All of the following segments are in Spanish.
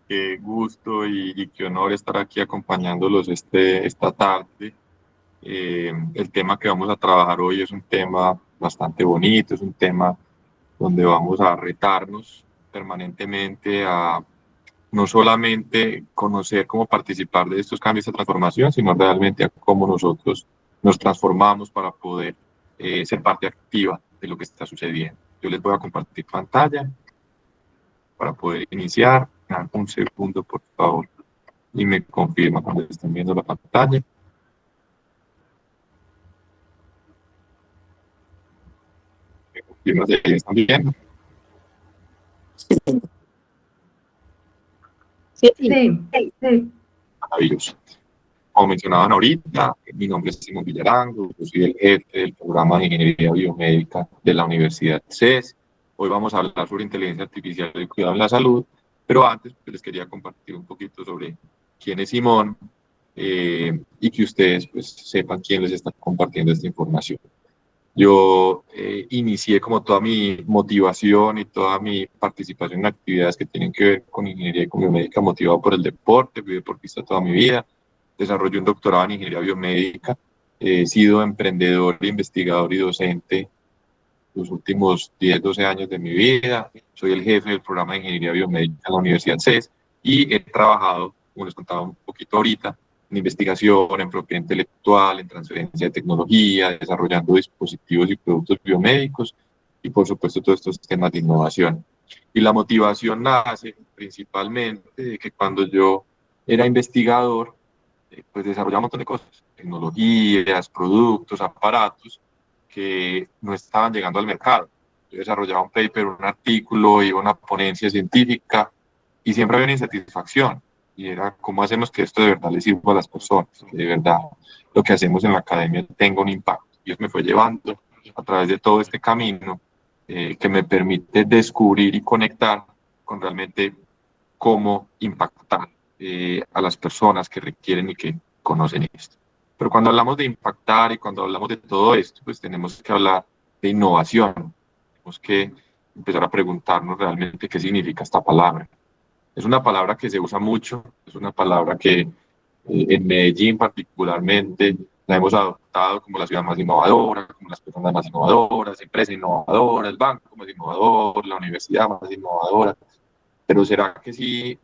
Qué gusto y qué honor estar aquí acompañándolos esta tarde. El tema que vamos a trabajar hoy es un tema bastante bonito, es un tema donde vamos a retarnos permanentemente a no solamente conocer cómo participar de estos cambios de transformación, sino realmente a cómo nosotros nos transformamos para poder ser parte activa de lo que está sucediendo. Yo les voy a compartir pantalla para poder iniciar. Un segundo, por favor, y me confirma cuando estén viendo la pantalla. Me confirma si están viendo. Sí, sí. Maravilloso. Como mencionaban ahorita, mi nombre es Simón Villarango, yo soy el jefe del programa de Ingeniería Biomédica de la Universidad CES. Hoy vamos a hablar sobre inteligencia artificial y cuidado en la salud, pero antes pues, les quería compartir un poquito sobre quién es Simón y que ustedes pues, sepan quién les está compartiendo esta información. Yo inicié como toda mi motivación y toda mi participación en actividades que tienen que ver con ingeniería y con biomédica motivado por el deporte, fui deportista toda mi vida, desarrollé un doctorado en ingeniería biomédica, he sido emprendedor, investigador y docente los últimos 10, 12 años de mi vida, soy el jefe del programa de ingeniería biomédica en la Universidad CES y he trabajado, como les contaba un poquito ahorita, en investigación, en propiedad intelectual, en transferencia de tecnología, desarrollando dispositivos y productos biomédicos y por supuesto todos estos temas de innovación. Y la motivación nace principalmente de que cuando yo era investigador, pues desarrollaba un montón de cosas, tecnologías, productos, aparatos que no estaban llegando al mercado. Yo desarrollaba un paper, un artículo, iba a una ponencia científica y siempre había una insatisfacción. Y era cómo hacemos que esto de verdad le sirva a las personas, que de verdad lo que hacemos en la academia tenga un impacto. Y eso me fue llevando a través de todo este camino que me permite descubrir y conectar con realmente cómo impactar a las personas que requieren y que conocen esto. Pero cuando hablamos de impactar y cuando hablamos de todo esto, pues tenemos que hablar de innovación. Tenemos que empezar a preguntarnos realmente qué significa esta palabra. Es una palabra que se usa mucho, es una palabra que en Medellín particularmente la hemos adoptado como la ciudad más innovadora, como las personas más innovadoras, empresa innovadora, el banco más innovador, la universidad más innovadora. Pero ¿será que sí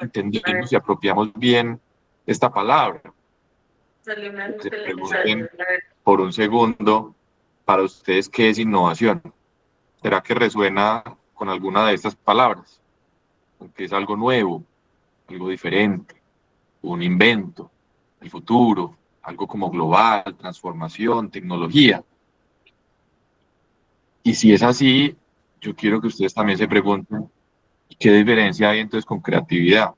entendimos y apropiamos bien esta palabra? Que se pregunten por un segundo, para ustedes, ¿qué es innovación? ¿Será que resuena con alguna de estas palabras? Porque es algo nuevo, algo diferente, un invento, el futuro, algo como global, transformación, tecnología. Y si es así, yo quiero que ustedes también se pregunten, ¿qué diferencia hay entonces con creatividad?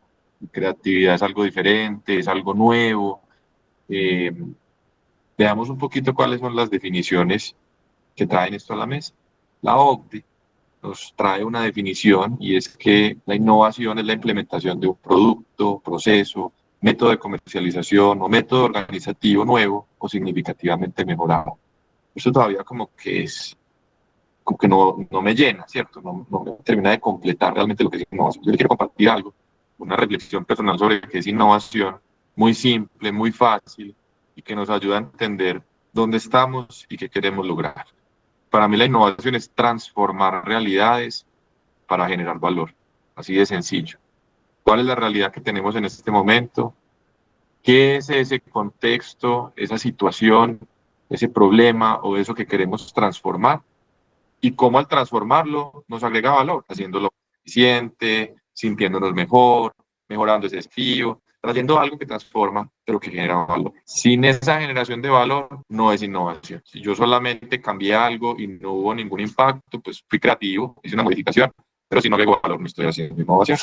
Creatividad es algo diferente, es algo nuevo. Eh, Veamos un poquito cuáles son las definiciones que traen esto a la mesa. La OCDE nos trae una definición y es que la innovación es la implementación de un producto, proceso, método de comercialización o método organizativo nuevo o significativamente mejorado. Eso todavía como que no me llena, ¿cierto? No me termina de completar realmente lo que es innovación. Yo le quiero compartir algo, una reflexión personal sobre qué es innovación, muy simple, muy fácil y que nos ayuda a entender dónde estamos y qué queremos lograr. Para mí la innovación es transformar realidades para generar valor, así de sencillo. ¿Cuál es la realidad que tenemos en este momento? ¿Qué es ese contexto, esa situación, ese problema o eso que queremos transformar? Y cómo al transformarlo nos agrega valor, haciéndolo eficiente, sintiéndonos mejor, mejorando ese desafío, trayendo algo que transforma, pero que genera valor. Sin esa generación de valor, no es innovación. Si yo solamente cambié algo y no hubo ningún impacto, pues fui creativo, hice una modificación, pero si no agrego valor, no estoy haciendo innovación.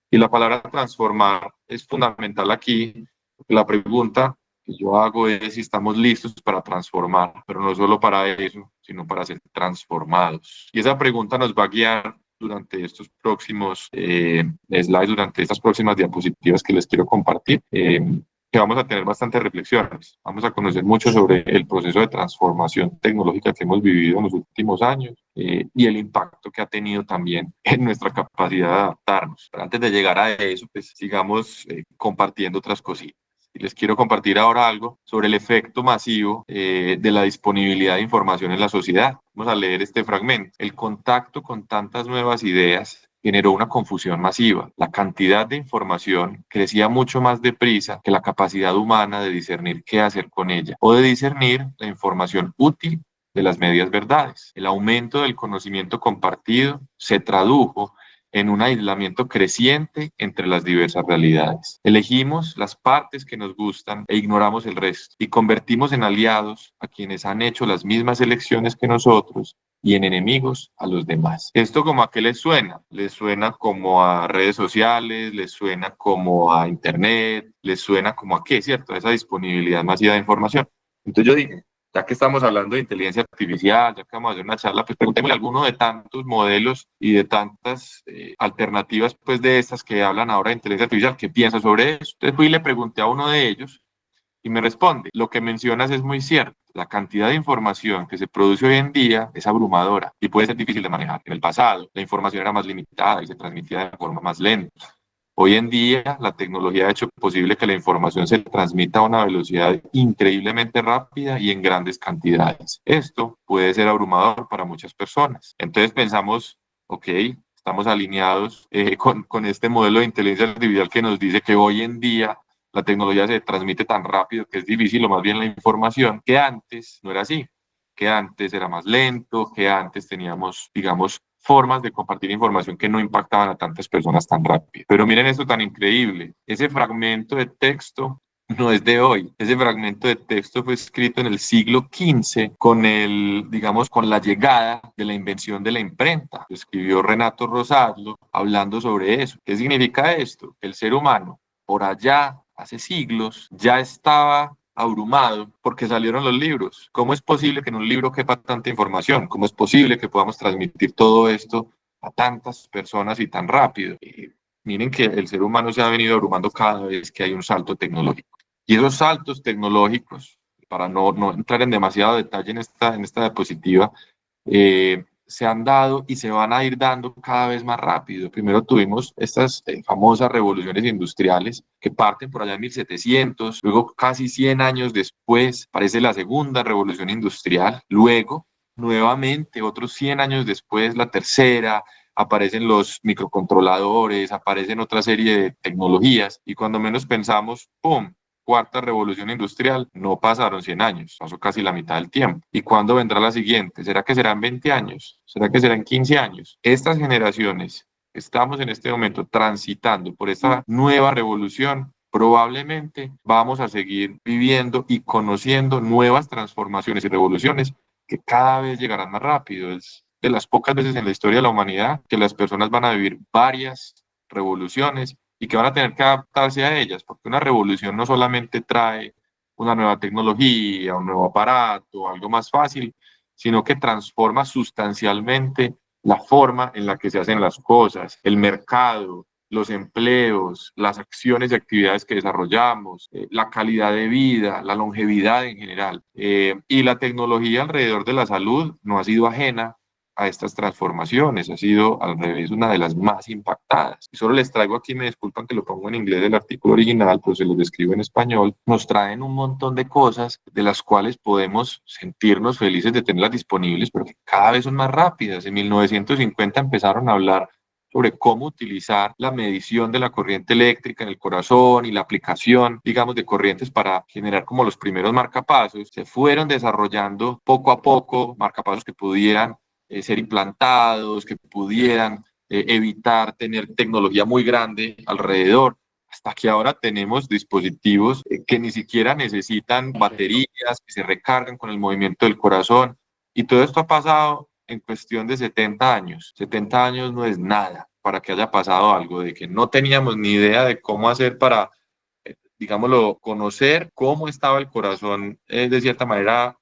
Y la palabra transformar es fundamental aquí. La pregunta que yo hago es si estamos listos para transformar, pero no solo para eso, sino para ser transformados. Y esa pregunta nos va a guiar durante estos próximos slides, durante estas próximas diapositivas que les quiero compartir. que vamos a tener bastantes reflexiones. Vamos a conocer mucho sobre el proceso de transformación tecnológica que hemos vivido en los últimos años y el impacto que ha tenido también en nuestra capacidad de adaptarnos. Pero antes de llegar a eso, pues sigamos compartiendo otras cositas. Y les quiero compartir ahora algo sobre el efecto masivo de la disponibilidad de información en la sociedad. Vamos a leer este fragmento. El contacto con tantas nuevas ideas generó una confusión masiva. La cantidad de información crecía mucho más deprisa que la capacidad humana de discernir qué hacer con ella o de discernir la información útil de las medias verdades. El aumento del conocimiento compartido se tradujo en un aislamiento creciente entre las diversas realidades. Elegimos las partes que nos gustan e ignoramos el resto y convertimos en aliados a quienes han hecho las mismas elecciones que nosotros y en enemigos a los demás. ¿Esto como a qué les suena? Les suena como a redes sociales, les suena como a internet, les suena como a qué, ¿cierto? A esa disponibilidad masiva de información. Entonces yo dije, ya que estamos hablando de inteligencia artificial, ya que vamos a hacer una charla, pues preguntémosle a alguno de tantos modelos y de tantas alternativas, pues de estas que hablan ahora de inteligencia artificial, ¿qué piensa sobre eso? Entonces fui y le pregunté a uno de ellos y me responde, lo que mencionas es muy cierto. La cantidad de información que se produce hoy en día es abrumadora y puede ser difícil de manejar. En el pasado, la información era más limitada y se transmitía de forma más lenta. Hoy en día, la tecnología ha hecho posible que la información se transmita a una velocidad increíblemente rápida y en grandes cantidades. Esto puede ser abrumador para muchas personas. Entonces pensamos, ok, estamos alineados con este modelo de inteligencia artificial que nos dice que hoy en día la tecnología se transmite tan rápido que es difícil, o más bien la información, que antes no era así, que antes era más lento, que antes teníamos, digamos, formas de compartir información que no impactaban a tantas personas tan rápido. Pero miren esto tan increíble, ese fragmento de texto no es de hoy. Ese fragmento de texto fue escrito en el siglo XV con digamos, con la llegada de la invención de la imprenta. Lo escribió Renato Rosarlo hablando sobre eso. ¿Qué significa esto? El ser humano, por allá, hace siglos, ya estaba abrumado porque salieron los libros. ¿Cómo es posible que en un libro quepa tanta información? ¿Cómo es posible que podamos transmitir todo esto a tantas personas y tan rápido? Miren que el ser humano se ha venido abrumando cada vez que hay un salto tecnológico. Y esos saltos tecnológicos, para no entrar en demasiado detalle en esta diapositiva, se han dado y se van a ir dando cada vez más rápido. Primero tuvimos estas famosas revoluciones industriales que parten por allá en 1700, luego casi 100 años después aparece la segunda revolución industrial, luego nuevamente otros 100 años después la tercera, aparecen los microcontroladores, aparecen otra serie de tecnologías y cuando menos pensamos, ¡pum! Cuarta revolución industrial, no pasaron 100 años, pasó casi la mitad del tiempo. ¿Y cuándo vendrá la siguiente? ¿Será que serán 20 años? ¿Será que serán 15 años? Estas generaciones, estamos en este momento transitando por esta nueva revolución, probablemente vamos a seguir viviendo y conociendo nuevas transformaciones y revoluciones que cada vez llegarán más rápido. Es de las pocas veces en la historia de la humanidad que las personas van a vivir varias revoluciones y que van a tener que adaptarse a ellas, porque una revolución no solamente trae una nueva tecnología, un nuevo aparato, algo más fácil, sino que transforma sustancialmente la forma en la que se hacen las cosas, el mercado, los empleos, las acciones y actividades que desarrollamos, la calidad de vida, la longevidad en general. Y la tecnología alrededor de la salud no ha sido ajena a estas transformaciones, ha sido al revés una de las más impactadas. Y solo les traigo aquí, me disculpan que lo pongo en inglés el artículo original, pero se los describo en español, nos traen un montón de cosas de las cuales podemos sentirnos felices de tenerlas disponibles, pero que cada vez son más rápidas. En 1950 empezaron a hablar sobre cómo utilizar la medición de la corriente eléctrica en el corazón y la aplicación, digamos, de corrientes para generar como los primeros marcapasos. Se fueron desarrollando poco a poco marcapasos que pudieran ser implantados, que pudieran evitar tener tecnología muy grande alrededor, hasta que ahora tenemos dispositivos que ni siquiera necesitan baterías, que se recargan con el movimiento del corazón, y todo esto ha pasado en cuestión de 70 años. 70 años no es nada para que haya pasado algo de que no teníamos ni idea de cómo hacer para, digámoslo, conocer cómo estaba el corazón de cierta manera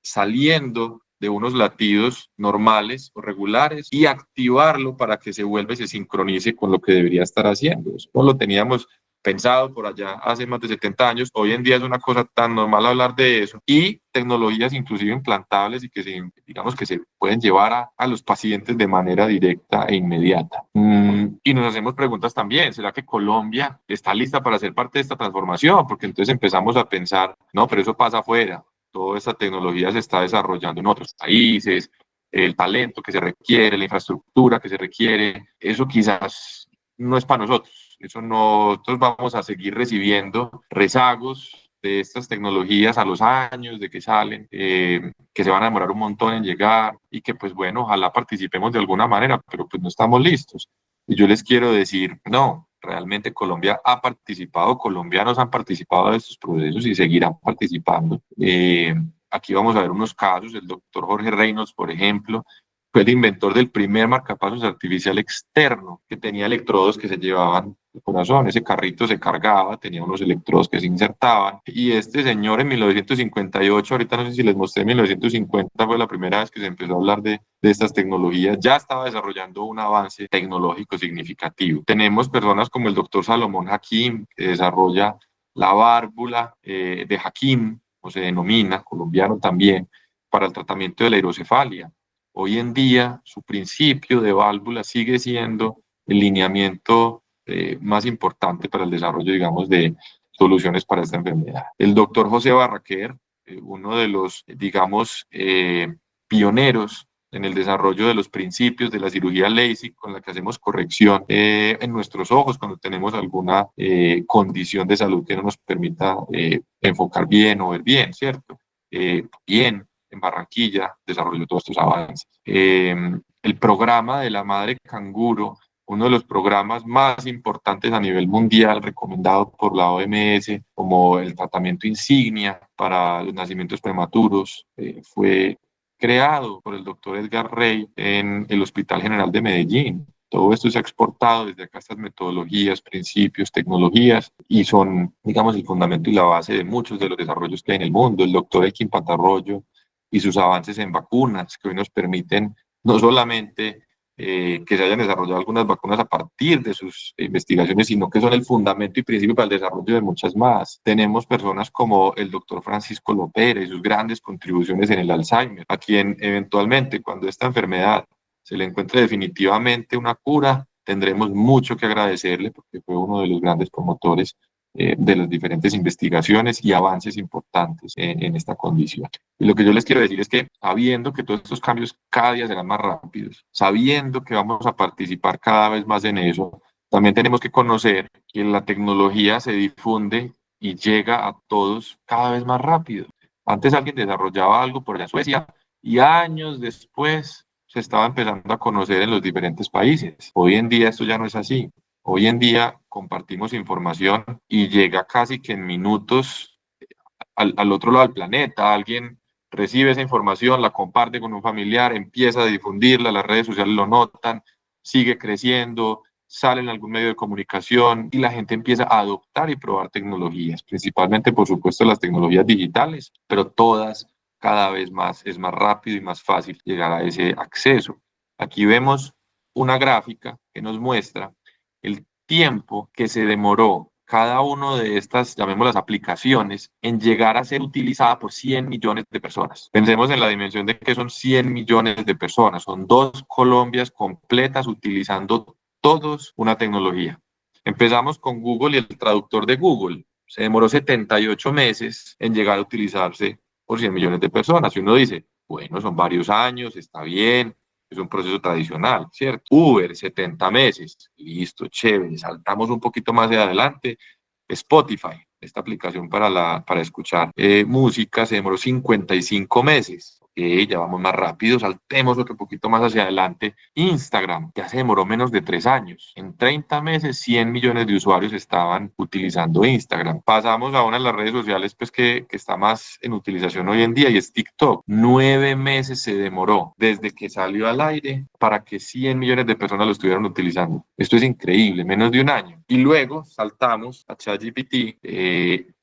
saliendo de unos latidos normales o regulares y activarlo para que se vuelva y se sincronice con lo que debería estar haciendo. Eso no lo teníamos pensado por allá hace más de 70 años. Hoy en día es una cosa tan normal hablar de eso, y tecnologías inclusive implantables y que digamos que se pueden llevar a los pacientes de manera directa e inmediata. Y nos hacemos preguntas también, ¿será que Colombia está lista para ser parte de esta transformación? Porque entonces empezamos a pensar, no, pero eso pasa afuera, toda esta tecnología se está desarrollando en otros países, el talento que se requiere, la infraestructura que se requiere, eso quizás no es para nosotros. Eso no, nosotros vamos a seguir recibiendo rezagos de estas tecnologías a los años de que salen, que se van a demorar un montón en llegar y que pues bueno, ojalá participemos de alguna manera, pero pues no estamos listos. Y yo les quiero decir, no, realmente Colombia ha participado, colombianos han participado de estos procesos y seguirán participando. Aquí vamos a ver unos casos, el doctor Jorge Reynolds, por ejemplo, fue el inventor del primer marcapasos artificial externo, que tenía electrodos que se llevaban al corazón. Ese carrito se cargaba, tenía unos electrodos que se insertaban. Y este señor en 1958, ahorita no sé si les mostré, en 1950 fue la primera vez que se empezó a hablar de estas tecnologías, ya estaba desarrollando un avance tecnológico significativo. Tenemos personas como el doctor Salomón Hakim, que desarrolla la válvula de Hakim, o se denomina, colombiano también, para el tratamiento de la hidrocefalia. Hoy en día, su principio de válvula sigue siendo el lineamiento más importante para el desarrollo, digamos, de soluciones para esta enfermedad. El doctor José Barraquer, uno de los, digamos, pioneros en el desarrollo de los principios de la cirugía LASIK, con la que hacemos corrección en nuestros ojos cuando tenemos alguna condición de salud que no nos permita enfocar bien o ver bien, ¿cierto? Bien, en Barranquilla desarrolló todos estos avances. El programa de la madre canguro, uno de los programas más importantes a nivel mundial, recomendado por la OMS como el tratamiento insignia para los nacimientos prematuros, fue creado por el doctor Edgar Rey en el Hospital General de Medellín. Todo esto se ha exportado desde acá, estas metodologías, principios, tecnologías, y son, digamos, el fundamento y la base de muchos de los desarrollos que hay en el mundo. El doctor Elkin Patarroyo y sus avances en vacunas, que hoy nos permiten no solamente que se hayan desarrollado algunas vacunas a partir de sus investigaciones, sino que son el fundamento y principio para el desarrollo de muchas más. Tenemos personas como el doctor Francisco Lopera y sus grandes contribuciones en el Alzheimer, a quien eventualmente, cuando esta enfermedad se le encuentre definitivamente una cura, tendremos mucho que agradecerle, porque fue uno de los grandes promotores de las diferentes investigaciones y avances importantes en esta condición. Y lo que yo les quiero decir es que, sabiendo que todos estos cambios cada día serán más rápidos, sabiendo que vamos a participar cada vez más en eso, también tenemos que conocer que la tecnología se difunde y llega a todos cada vez más rápido. Antes alguien desarrollaba algo por allá en Suecia y años después se estaba empezando a conocer en los diferentes países. Hoy en día esto ya no es así. Hoy en día compartimos información y llega casi que en minutos al otro lado del planeta. Alguien recibe esa información, la comparte con un familiar, empieza a difundirla, las redes sociales lo notan, sigue creciendo, sale en algún medio de comunicación y la gente empieza a adoptar y probar tecnologías, principalmente, por supuesto, las tecnologías digitales, pero todas cada vez más es más rápido y más fácil llegar a ese acceso. Aquí vemos una gráfica que nos muestra el tiempo que se demoró cada uno de estas, llamémoslas aplicaciones, en llegar a ser utilizada por 100 millones de personas. Pensemos en la dimensión de que son 100 millones de personas, son 2 Colombias completas utilizando todos una tecnología. Empezamos con Google y el traductor de Google. Se demoró 78 meses en llegar a utilizarse por 100 millones de personas. Y uno dice, bueno, son varios años, está bien, es un proceso tradicional, ¿cierto? Uber, 70 meses, listo, chévere, saltamos un poquito más de adelante. Spotify, esta aplicación para escuchar música, se demoró 55 meses. Ya vamos más rápido, saltemos otro poquito más hacia adelante. Instagram ya se demoró menos de 3 años. En 30 meses, 100 millones de usuarios estaban utilizando Instagram. Pasamos a una de las redes sociales pues, que está más en utilización hoy en día y es TikTok. 9 meses se demoró desde que salió al aire para que 100 millones de personas lo estuvieran utilizando. Esto es increíble, menos de un año. Y luego saltamos a ChatGPT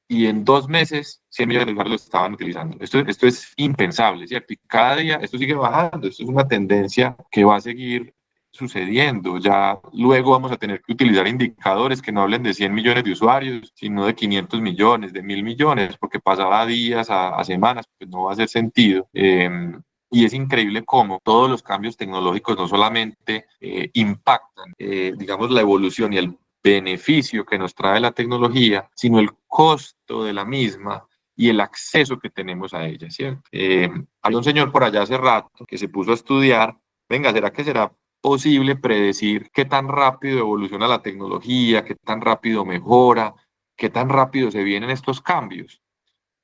y en 2 meses 100 millones de usuarios lo estaban utilizando. Esto es impensable, ¿cierto? Y cada día esto sigue bajando. Esto es una tendencia que va a seguir sucediendo. Ya luego vamos a tener que utilizar indicadores que no hablen de 100 millones de usuarios, sino de 500 millones, de 1.000 millones, porque pasar a días, a semanas, pues no va a hacer sentido. Y es increíble cómo todos los cambios tecnológicos no solamente impactan, digamos, la evolución y el beneficio que nos trae la tecnología, sino el costo de la misma y el acceso que tenemos a ella, ¿cierto? Hay un señor por allá hace rato que se puso a estudiar, venga, ¿será que será posible predecir qué tan rápido evoluciona la tecnología, qué tan rápido mejora, qué tan rápido se vienen estos cambios?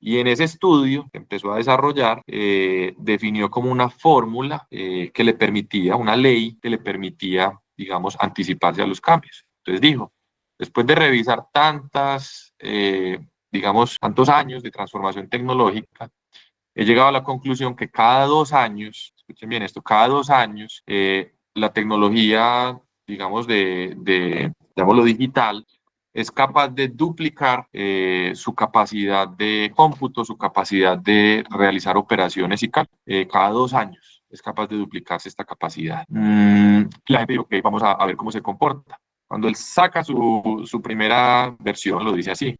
Y en ese estudio que empezó a desarrollar, definió como una fórmula que le permitía, una ley que le permitía, digamos, anticiparse a los cambios. Entonces dijo, después de revisar digamos, tantos años de transformación tecnológica, he llegado a la conclusión que cada 2 años, escuchen bien esto, cada 2 años, la tecnología, digamos, digámoslo, digital, es capaz de duplicar su capacidad de cómputo, su capacidad de realizar operaciones y cálculos. Cada 2 años es capaz de duplicarse esta capacidad. La gente dice, ok, vamos a ver cómo se comporta. Cuando él saca su primera versión, lo dice así.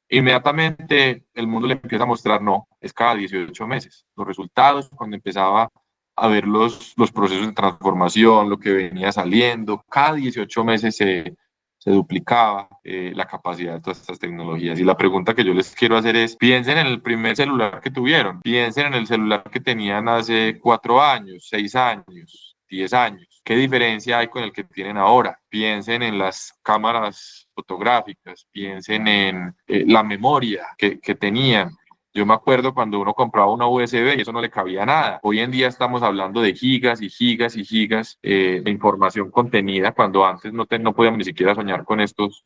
Inmediatamente el mundo le empieza a mostrar, no, es cada 18 meses. Los resultados, cuando empezaba a ver los procesos de transformación, lo que venía saliendo, cada 18 meses se duplicaba la capacidad de todas estas tecnologías. Y la pregunta que yo les quiero hacer es, piensen en el primer celular que tuvieron, piensen en el celular que tenían hace 4 años, 6 años, 10 años. ¿Qué diferencia hay con el que tienen ahora? Piensen en las cámaras fotográficas, piensen en la memoria que tenían. Yo me acuerdo cuando uno compraba una USB y eso no le cabía nada. Hoy en día estamos hablando de gigas y gigas y gigas de información contenida, cuando antes no podíamos ni siquiera soñar con estos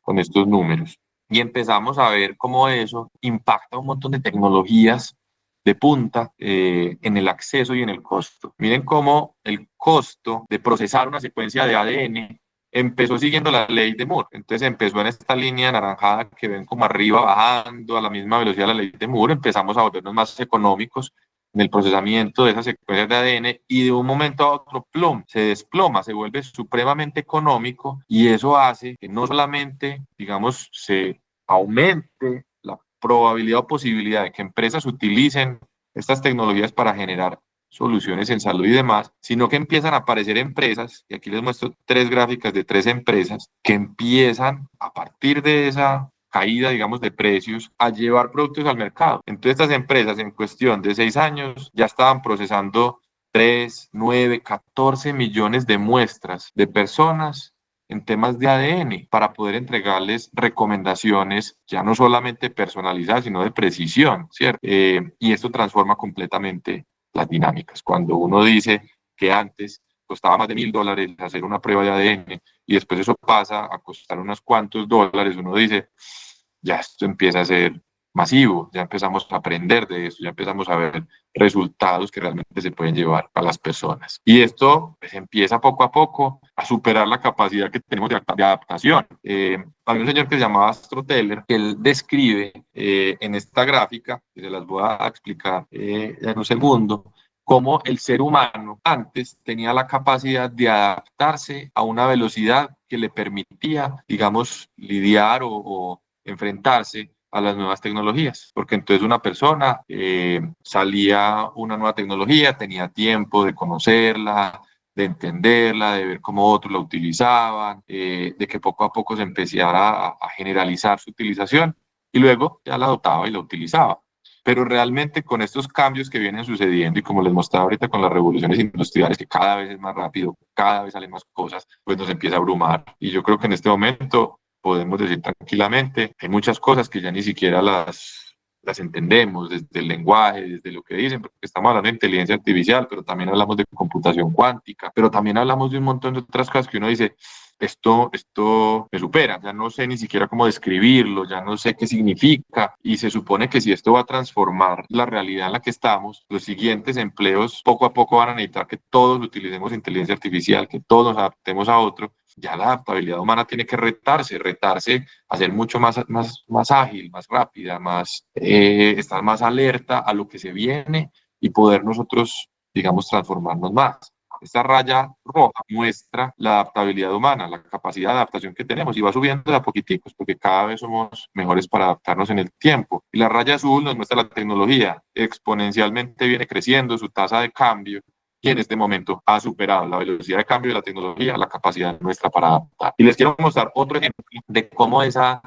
números. Y empezamos a ver cómo eso impacta un montón de tecnologías de punta en el acceso y en el costo. Miren cómo el costo de procesar una secuencia de ADN empezó siguiendo la ley de Moore. Entonces empezó en esta línea anaranjada que ven como arriba bajando a la misma velocidad de la ley de Moore. Empezamos a volvernos más económicos en el procesamiento de esas secuencias de ADN y de un momento a otro, plum, se desploma, se vuelve supremamente económico y eso hace que no solamente, digamos, se aumente la probabilidad o posibilidad de que empresas utilicen estas tecnologías para generar soluciones en salud y demás, sino que empiezan a aparecer empresas, y aquí les muestro 3 gráficas de 3 empresas, que empiezan a partir de esa caída, digamos, de precios, a llevar productos al mercado. Entonces estas empresas en cuestión de 6 años ya estaban procesando 3, 9, 14 millones de muestras de personas en temas de ADN para poder entregarles recomendaciones ya no solamente personalizadas, sino de precisión, ¿cierto? Y esto transforma completamente las dinámicas. Cuando uno dice que antes costaba más de $1.000 hacer una prueba de ADN y después eso pasa a costar unos cuantos dólares, uno dice, ya esto empieza a ser masivo, ya empezamos a aprender de eso, ya empezamos a ver resultados que realmente se pueden llevar a las personas. Y esto pues, empieza poco a poco a superar la capacidad que tenemos de adaptación. Hay un señor que se llamaba Astro Teller, que él describe en esta gráfica, que se las voy a explicar en un segundo, cómo el ser humano antes tenía la capacidad de adaptarse a una velocidad que le permitía, digamos, lidiar o enfrentarse a las nuevas tecnologías, porque entonces una persona salía una nueva tecnología, tenía tiempo de conocerla, de entenderla, de ver cómo otros la utilizaban, de que poco a poco se empezara a generalizar su utilización y luego ya la adoptaba y la utilizaba. Pero realmente con estos cambios que vienen sucediendo y como les mostraba ahorita con las revoluciones industriales, que cada vez es más rápido, cada vez salen más cosas, pues nos empieza a abrumar. Y yo creo que en este momento podemos decir tranquilamente, hay muchas cosas que ya ni siquiera las entendemos, desde el lenguaje, desde lo que dicen, porque estamos hablando de inteligencia artificial, pero también hablamos de computación cuántica, pero también hablamos de un montón de otras cosas que uno dice, esto me supera, ya no sé ni siquiera cómo describirlo, ya no sé qué significa y se supone que si esto va a transformar la realidad en la que estamos, los siguientes empleos poco a poco van a necesitar que todos utilicemos inteligencia artificial, que todos nos adaptemos a otro. Ya la adaptabilidad humana tiene que retarse a ser mucho más ágil, más rápida, estar más alerta a lo que se viene y poder nosotros, digamos, transformarnos más. Esta raya roja muestra la adaptabilidad humana, la capacidad de adaptación que tenemos y va subiendo de a poquiticos porque cada vez somos mejores para adaptarnos en el tiempo. Y la raya azul nos muestra la tecnología, exponencialmente viene creciendo su tasa de cambio y en este momento ha superado la velocidad de cambio de la tecnología, la capacidad nuestra para adaptar. Y les quiero mostrar otro ejemplo de cómo esa,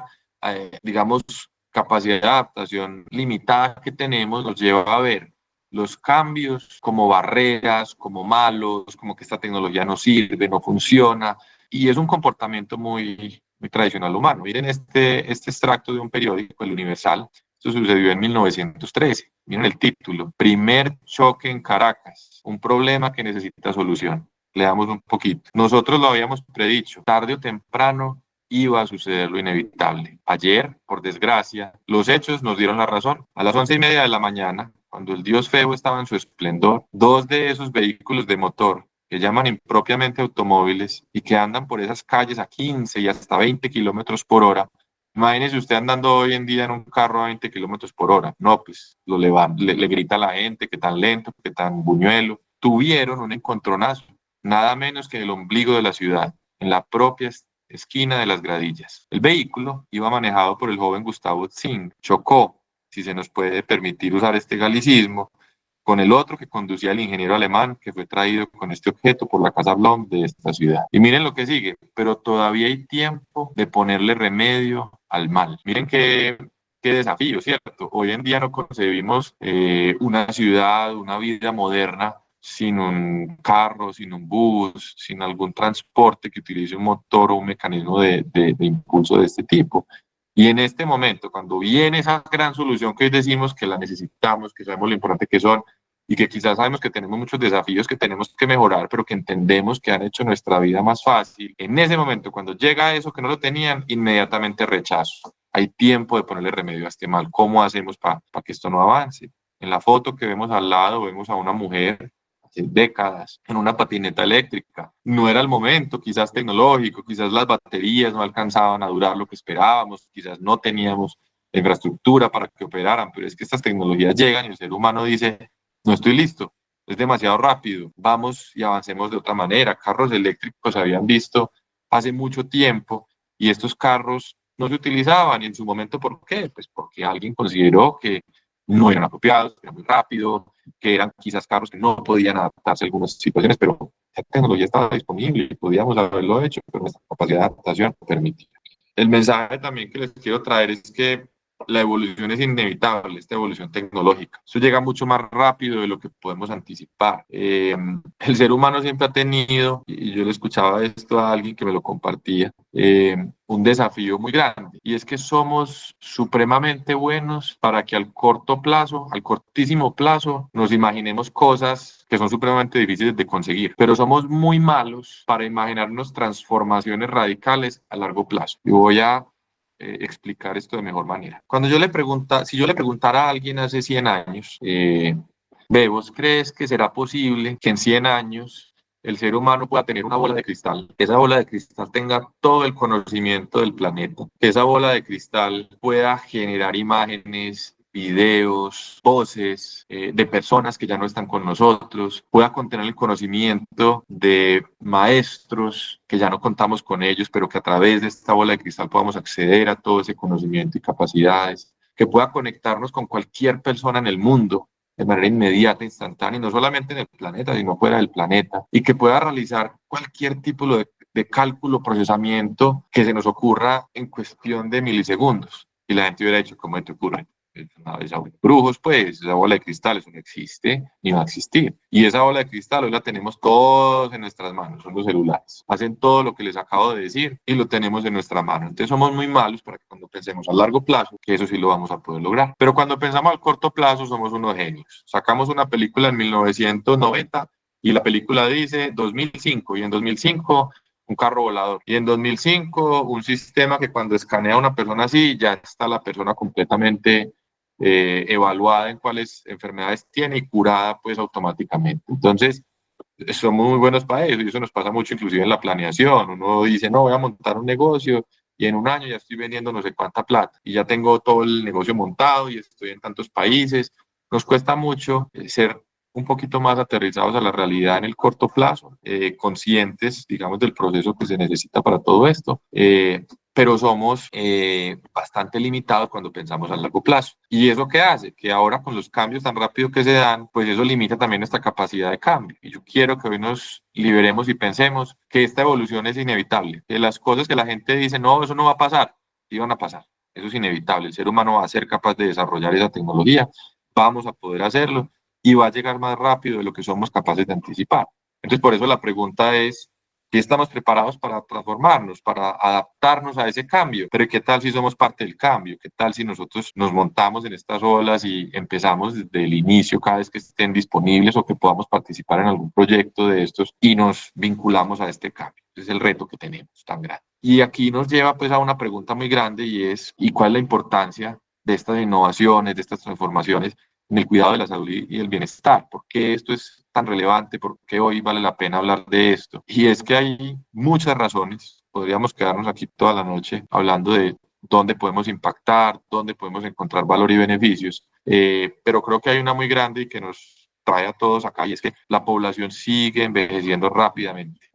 digamos, capacidad de adaptación limitada que tenemos nos lleva a ver los cambios como barreras, como malos, como que esta tecnología no sirve, no funciona, y es un comportamiento muy tradicional humano. Miren este extracto de un periódico, El Universal. Esto sucedió en 1913. Miren el título: Primer choque en Caracas, un problema que necesita solución. Leamos un poquito. Nosotros lo habíamos predicho, tarde o temprano iba a suceder lo inevitable. Ayer, por desgracia, los hechos nos dieron la razón. A las 11:30 de la mañana, cuando el dios Febo estaba en su esplendor, dos de esos vehículos de motor que llaman impropiamente automóviles y que andan por esas calles a 15 y hasta 20 kilómetros por hora. Imagínese usted andando hoy en día en un carro a 20 kilómetros por hora. No, pues le grita a la gente que tan lento, que tan buñuelo. Tuvieron un encontronazo, nada menos que en el ombligo de la ciudad, en la propia esquina de las Gradillas. El vehículo iba manejado por el joven Gustavo Zing. Chocó, si se nos puede permitir usar este galicismo, con el otro que conducía el ingeniero alemán que fue traído con este objeto por la Casa Blom de esta ciudad. Y miren lo que sigue, pero todavía hay tiempo de ponerle remedio al mal. Miren qué desafío, ¿cierto? Hoy en día no concebimos una ciudad, una vida moderna sin un carro, sin un bus, sin algún transporte que utilice un motor o un mecanismo de impulso de este tipo. Y en este momento, cuando viene esa gran solución que hoy decimos que la necesitamos, que sabemos lo importante que son y que quizás sabemos que tenemos muchos desafíos que tenemos que mejorar, pero que entendemos que han hecho nuestra vida más fácil, en ese momento, cuando llega eso que no lo tenían, inmediatamente rechazo. Hay tiempo de ponerle remedio a este mal. ¿Cómo hacemos para que esto no avance? En la foto que vemos al lado, vemos a una mujer décadas en una patineta eléctrica. No era el momento, quizás tecnológico, quizás las baterías no alcanzaban a durar lo que esperábamos, quizás no teníamos la infraestructura para que operaran, pero es que estas tecnologías llegan y el ser humano dice, no estoy listo, es demasiado rápido, vamos y avancemos de otra manera. Carros eléctricos se habían visto hace mucho tiempo y estos carros no se utilizaban y en su momento, ¿por qué? Pues porque alguien consideró que no eran apropiados, que era muy rápido, que eran quizás carros que no podían adaptarse a algunas situaciones, pero la tecnología estaba disponible y podíamos haberlo hecho, pero nuestra capacidad de adaptación lo permitía. El mensaje también que les quiero traer es que la evolución es inevitable, esta evolución tecnológica. Eso llega mucho más rápido de lo que podemos anticipar. El ser humano siempre ha tenido, y yo le escuchaba esto a alguien que me lo compartía, un desafío muy grande, y es que somos supremamente buenos para que al corto plazo, al cortísimo plazo, nos imaginemos cosas que son supremamente difíciles de conseguir, pero somos muy malos para imaginarnos transformaciones radicales a largo plazo. Y voy a explicar esto de mejor manera. Si yo le preguntara a alguien hace 100 años, ¿vos crees que será posible que en 100 años el ser humano pueda tener una bola de cristal, que esa bola de cristal tenga todo el conocimiento del planeta, que esa bola de cristal pueda generar imágenes, videos, voces de personas que ya no están con nosotros, pueda contener el conocimiento de maestros que ya no contamos con ellos, pero que a través de esta bola de cristal podamos acceder a todo ese conocimiento y capacidades, que pueda conectarnos con cualquier persona en el mundo de manera inmediata, instantánea, y no solamente en el planeta, sino fuera del planeta, y que pueda realizar cualquier tipo de cálculo, procesamiento que se nos ocurra en cuestión de milisegundos. Y la gente hubiera dicho, ¿cómo te ocurre? Brujos, pues, esa bola de cristal, eso no existe ni va a existir. Y esa bola de cristal hoy la tenemos todos en nuestras manos, son los celulares. Hacen todo lo que les acabo de decir y lo tenemos en nuestra mano. Entonces somos muy malos para que cuando pensemos a largo plazo, que eso sí lo vamos a poder lograr. Pero cuando pensamos al corto plazo, somos unos genios. Sacamos una película en 1990 y la película dice 2005 y en 2005 un carro volador. Y en 2005 un sistema que cuando escanea a una persona así, ya está la persona completamente evaluada en cuáles enfermedades tiene y curada pues automáticamente. Entonces, somos muy buenos para eso y eso nos pasa mucho inclusive en la planeación. Uno dice, no, voy a montar un negocio y en un año ya estoy vendiendo no sé cuánta plata y ya tengo todo el negocio montado y estoy en tantos países. Nos cuesta mucho ser un poquito más aterrizados a la realidad en el corto plazo, conscientes, digamos, del proceso que se necesita para todo esto, pero somos bastante limitados cuando pensamos a largo plazo. ¿Y eso qué hace? Que ahora con los cambios tan rápidos que se dan, pues eso limita también nuestra capacidad de cambio. Y yo quiero que hoy nos liberemos y pensemos que esta evolución es inevitable, que las cosas que la gente dice, no, eso no va a pasar, sí van a pasar. Eso es inevitable. El ser humano va a ser capaz de desarrollar esa tecnología, vamos a poder hacerlo y va a llegar más rápido de lo que somos capaces de anticipar. Entonces, por eso la pregunta es, ¿qué estamos preparados para transformarnos, para adaptarnos a ese cambio? Pero ¿qué tal si somos parte del cambio? ¿Qué tal si nosotros nos montamos en estas olas y empezamos desde el inicio, cada vez que estén disponibles o que podamos participar en algún proyecto de estos y nos vinculamos a este cambio? Ese es el reto que tenemos tan grande. Y aquí nos lleva pues a una pregunta muy grande y es, ¿y cuál es la importancia de estas innovaciones, de estas transformaciones en el cuidado de la salud y el bienestar? ¿Por qué esto es tan relevante? ¿Por qué hoy vale la pena hablar de esto? Y es que hay muchas razones. Podríamos quedarnos aquí toda la noche hablando de dónde podemos impactar, dónde podemos encontrar valor y beneficios, pero creo que hay una muy grande y que nos trae a todos acá, y es que la población sigue envejeciendo rápidamente,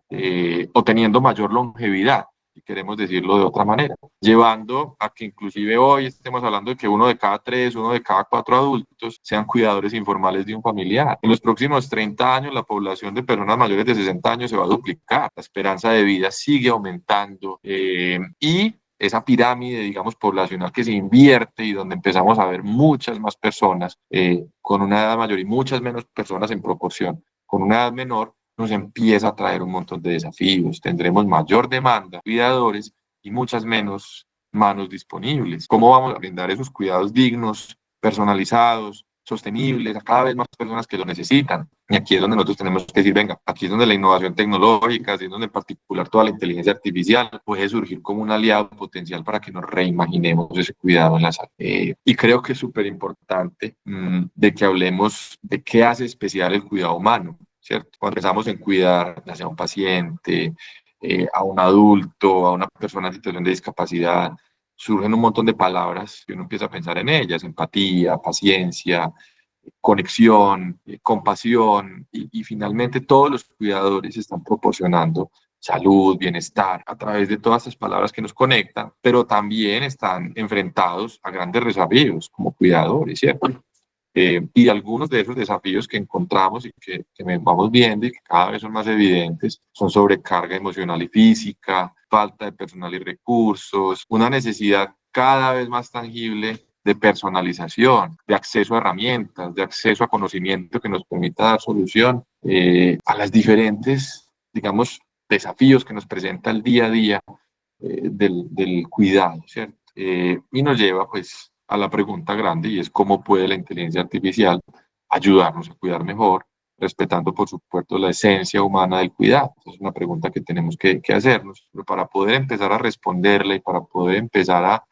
o teniendo mayor longevidad, si queremos decirlo de otra manera, llevando a que inclusive hoy estemos hablando de que 1 de cada 3, 1 de cada 4 adultos sean cuidadores informales de un familiar. En los próximos 30 años, la población de personas mayores de 60 años se va a duplicar, la esperanza de vida sigue aumentando, y esa pirámide, digamos, poblacional que se invierte y donde empezamos a ver muchas más personas con una edad mayor y muchas menos personas en proporción con una edad menor, nos empieza a traer un montón de desafíos. Tendremos mayor demanda de cuidadores y muchas menos manos disponibles. ¿Cómo vamos a brindar esos cuidados dignos, personalizados, sostenibles a cada vez más personas que lo necesitan? Y aquí es donde nosotros tenemos que decir, venga, aquí es donde la innovación tecnológica, aquí es donde en particular toda la inteligencia artificial puede surgir como un aliado potencial para que nos reimaginemos ese cuidado en la salud. Y creo que es súper importante de que hablemos de qué hace especial el cuidado humano, ¿cierto? Cuando pensamos en cuidar, ya sea a un paciente, a un adulto, a una persona en situación de discapacidad, surgen un montón de palabras y uno empieza a pensar en ellas: empatía, paciencia, conexión, compasión, y finalmente todos los cuidadores están proporcionando salud, bienestar, a través de todas estas palabras que nos conectan, pero también están enfrentados a grandes desafíos como cuidadores, ¿cierto? Y algunos de esos desafíos que encontramos y que vamos viendo y que cada vez son más evidentes son sobrecarga emocional y física, falta de personal y recursos, una necesidad cada vez más tangible de personalización, de acceso a herramientas, de acceso a conocimiento que nos permita dar solución a las diferentes, digamos, desafíos que nos presenta el día a día del cuidado, ¿cierto? Y nos lleva pues a la pregunta grande, y es cómo puede la inteligencia artificial ayudarnos a cuidar mejor, respetando por supuesto la esencia humana del cuidado. Esa es una pregunta que tenemos que hacernos, pero para poder empezar a responderla y para poder empezar a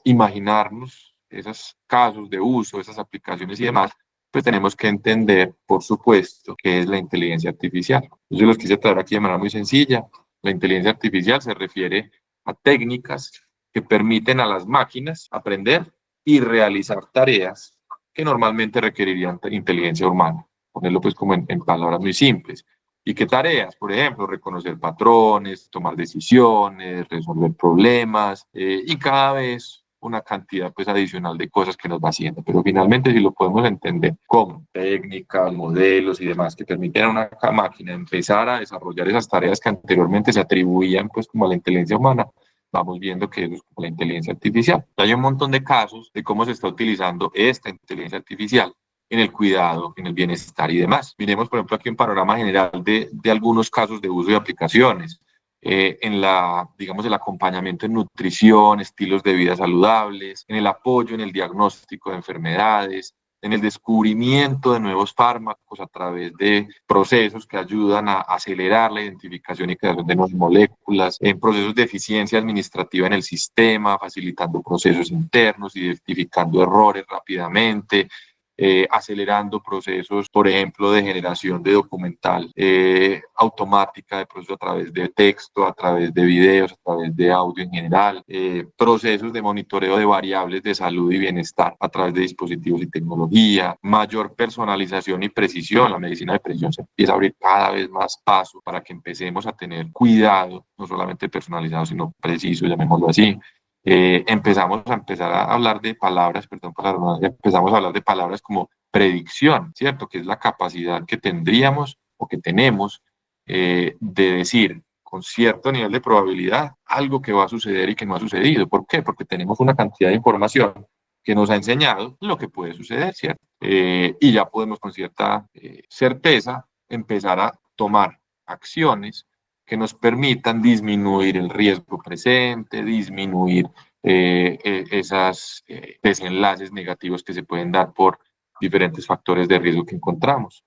imaginarnos esos casos de uso, esas aplicaciones y demás, pues tenemos que entender, por supuesto, qué es la inteligencia artificial. Yo los quise traer aquí de manera muy sencilla. La inteligencia artificial se refiere a técnicas que permiten a las máquinas aprender y realizar tareas que normalmente requerirían inteligencia humana. Ponerlo pues como en palabras muy simples. ¿Y qué tareas? Por ejemplo, reconocer patrones, tomar decisiones, resolver problemas, y cada vez una cantidad pues adicional de cosas que nos va haciendo. Pero finalmente, si lo podemos entender como técnicas, modelos y demás que permiten a una máquina empezar a desarrollar esas tareas que anteriormente se atribuían pues como a la inteligencia humana, vamos viendo que es la inteligencia artificial. Hay un montón de casos de cómo se está utilizando esta inteligencia artificial en el cuidado, en el bienestar y demás. Miremos, por ejemplo, aquí un panorama general de algunos casos de uso y aplicaciones. En la, digamos, el acompañamiento en nutrición, estilos de vida saludables, en el apoyo en el diagnóstico de enfermedades, en el descubrimiento de nuevos fármacos a través de procesos que ayudan a acelerar la identificación y creación de nuevas moléculas, en procesos de eficiencia administrativa en el sistema, facilitando procesos internos, identificando errores rápidamente, acelerando procesos, por ejemplo, de generación de documental automática, de procesos a través de texto, a través de videos, a través de audio en general, procesos de monitoreo de variables de salud y bienestar a través de dispositivos y tecnología, mayor personalización y precisión. La medicina de precisión se empieza a abrir cada vez más paso para que empecemos a tener cuidado, no solamente personalizado, sino preciso, llamémoslo así. Empezar a hablar de palabras, perdón por la redundancia, empezamos a hablar de palabras como predicción, ¿cierto? Que es la capacidad que tendríamos o que tenemos de decir con cierto nivel de probabilidad algo que va a suceder y que no ha sucedido. ¿Por qué? Porque tenemos una cantidad de información que nos ha enseñado lo que puede suceder, ¿cierto? Y ya podemos con cierta certeza empezar a tomar acciones que nos permitan disminuir el riesgo presente, disminuir esos desenlaces negativos que se pueden dar por diferentes factores de riesgo que encontramos.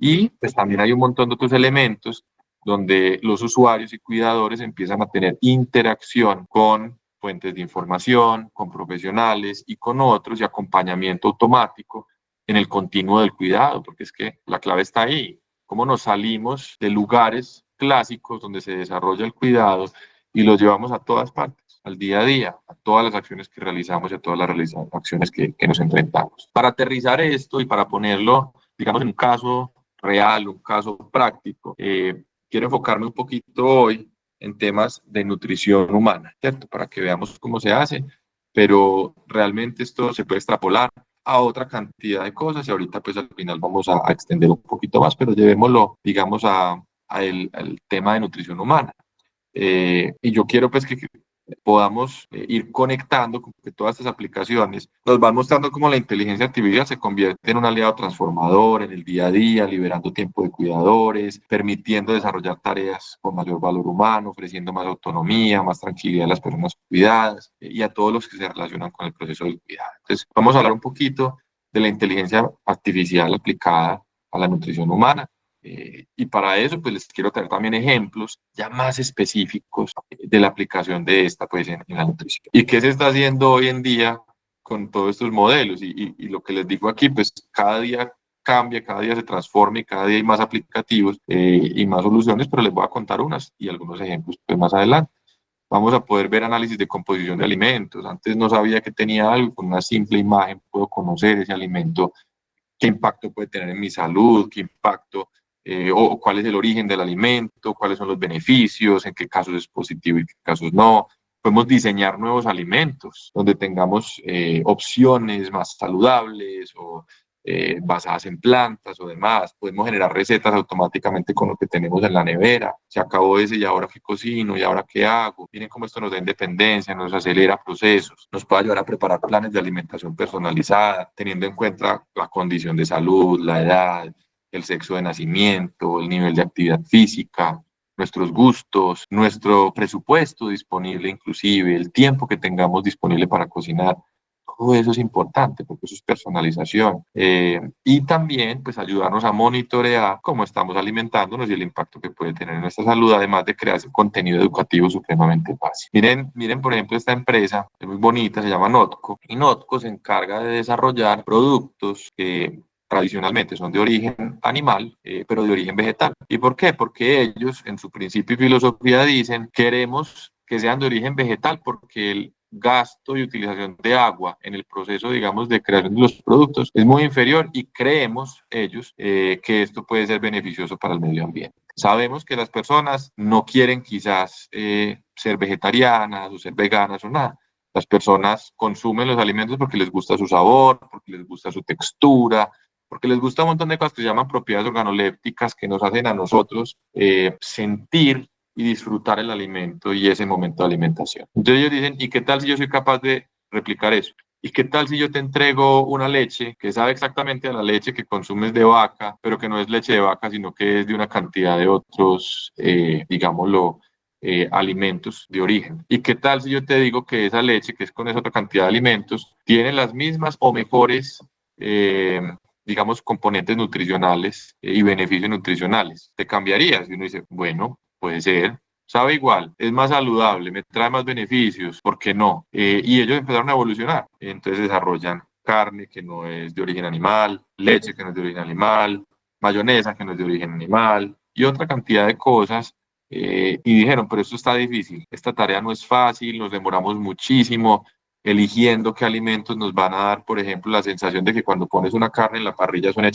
Y pues también hay un montón de otros elementos donde los usuarios y cuidadores empiezan a tener interacción con fuentes de información, con profesionales y con otros, y acompañamiento automático en el continuo del cuidado, porque es que la clave está ahí. Cómo nos salimos de lugares clásicos donde se desarrolla el cuidado y lo llevamos a todas partes, al día a día, a todas las acciones que realizamos y a todas las acciones que nos enfrentamos. Para aterrizar esto y para ponerlo, digamos, en un caso real, un caso práctico, quiero enfocarme un poquito hoy en temas de nutrición humana, ¿cierto? Para que veamos cómo se hace, pero realmente esto se puede extrapolar a otra cantidad de cosas y ahorita pues al final vamos a extender un poquito más, pero llevémoslo, digamos, al tema de nutrición humana. Y yo quiero pues que podamos ir conectando con que todas estas aplicaciones nos van mostrando cómo la inteligencia artificial se convierte en un aliado transformador en el día a día, liberando tiempo de cuidadores, permitiendo desarrollar tareas con mayor valor humano, ofreciendo más autonomía, más tranquilidad a las personas cuidadas y a todos los que se relacionan con el proceso del cuidado. Entonces, vamos a hablar un poquito de la inteligencia artificial aplicada a la nutrición humana. Y para eso, pues les quiero traer también ejemplos ya más específicos de la aplicación de esta, pues, en la nutrición. ¿Y qué se está haciendo hoy en día con todos estos modelos? Y lo que les digo aquí, pues, cada día cambia, cada día se transforma y cada día hay más aplicativos y más soluciones, pero les voy a contar unas y algunos ejemplos, pues, más adelante. Vamos a poder ver análisis de composición de alimentos. Antes no sabía que tenía algo, con una simple imagen puedo conocer ese alimento, qué impacto puede tener en mi salud, qué impacto o cuál es el origen del alimento, cuáles son los beneficios, en qué casos es positivo y en qué casos no. Podemos diseñar nuevos alimentos donde tengamos opciones más saludables o basadas en plantas o demás. Podemos generar recetas automáticamente con lo que tenemos en la nevera. Se acabó ese y ahora qué cocino y ahora qué hago. Miren cómo esto nos da independencia, nos acelera procesos, nos puede ayudar a preparar planes de alimentación personalizada, teniendo en cuenta la condición de salud, la edad, el sexo de nacimiento, el nivel de actividad física, nuestros gustos, nuestro presupuesto disponible, inclusive el tiempo que tengamos disponible para cocinar. Todo eso es importante porque eso es personalización. Y también pues ayudarnos a monitorear cómo estamos alimentándonos y el impacto que puede tener en nuestra salud, además de crear ese contenido educativo supremamente fácil. Miren, por ejemplo, esta empresa es muy bonita, se llama Notco, y Notco se encarga de desarrollar productos que tradicionalmente son de origen animal, pero de origen vegetal. ¿Y por qué? Porque ellos en su principio y filosofía dicen, queremos que sean de origen vegetal porque el gasto y utilización de agua en el proceso, digamos, de creación de los productos es muy inferior y creemos ellos que esto puede ser beneficioso para el medio ambiente. Sabemos que las personas no quieren quizás ser vegetarianas o ser veganas o nada. Las personas consumen los alimentos porque les gusta su sabor, porque les gusta su textura, porque les gusta un montón de cosas que se llaman propiedades organolépticas que nos hacen a nosotros sentir y disfrutar el alimento y ese momento de alimentación. Entonces ellos dicen, ¿y qué tal si yo soy capaz de replicar eso? ¿Y qué tal si yo te entrego una leche que sabe exactamente a la leche que consumes de vaca, pero que no es leche de vaca, sino que es de una cantidad de otros, digámoslo, alimentos de origen? ¿Y qué tal si yo te digo que esa leche, que es con esa otra cantidad de alimentos, tiene las mismas o mejores digamos, componentes nutricionales y beneficios nutricionales? ¿Te cambiarías? Y uno dice, bueno, puede ser, sabe igual, es más saludable, me trae más beneficios, ¿por qué no? Y ellos empezaron a evolucionar, entonces desarrollan carne que no es de origen animal, leche que no es de origen animal, mayonesa que no es de origen animal y otra cantidad de cosas. Y dijeron, pero esto está difícil, esta tarea no es fácil, nos demoramos muchísimo eligiendo qué alimentos nos van a dar, por ejemplo, la sensación de que cuando pones una carne en la parrilla suene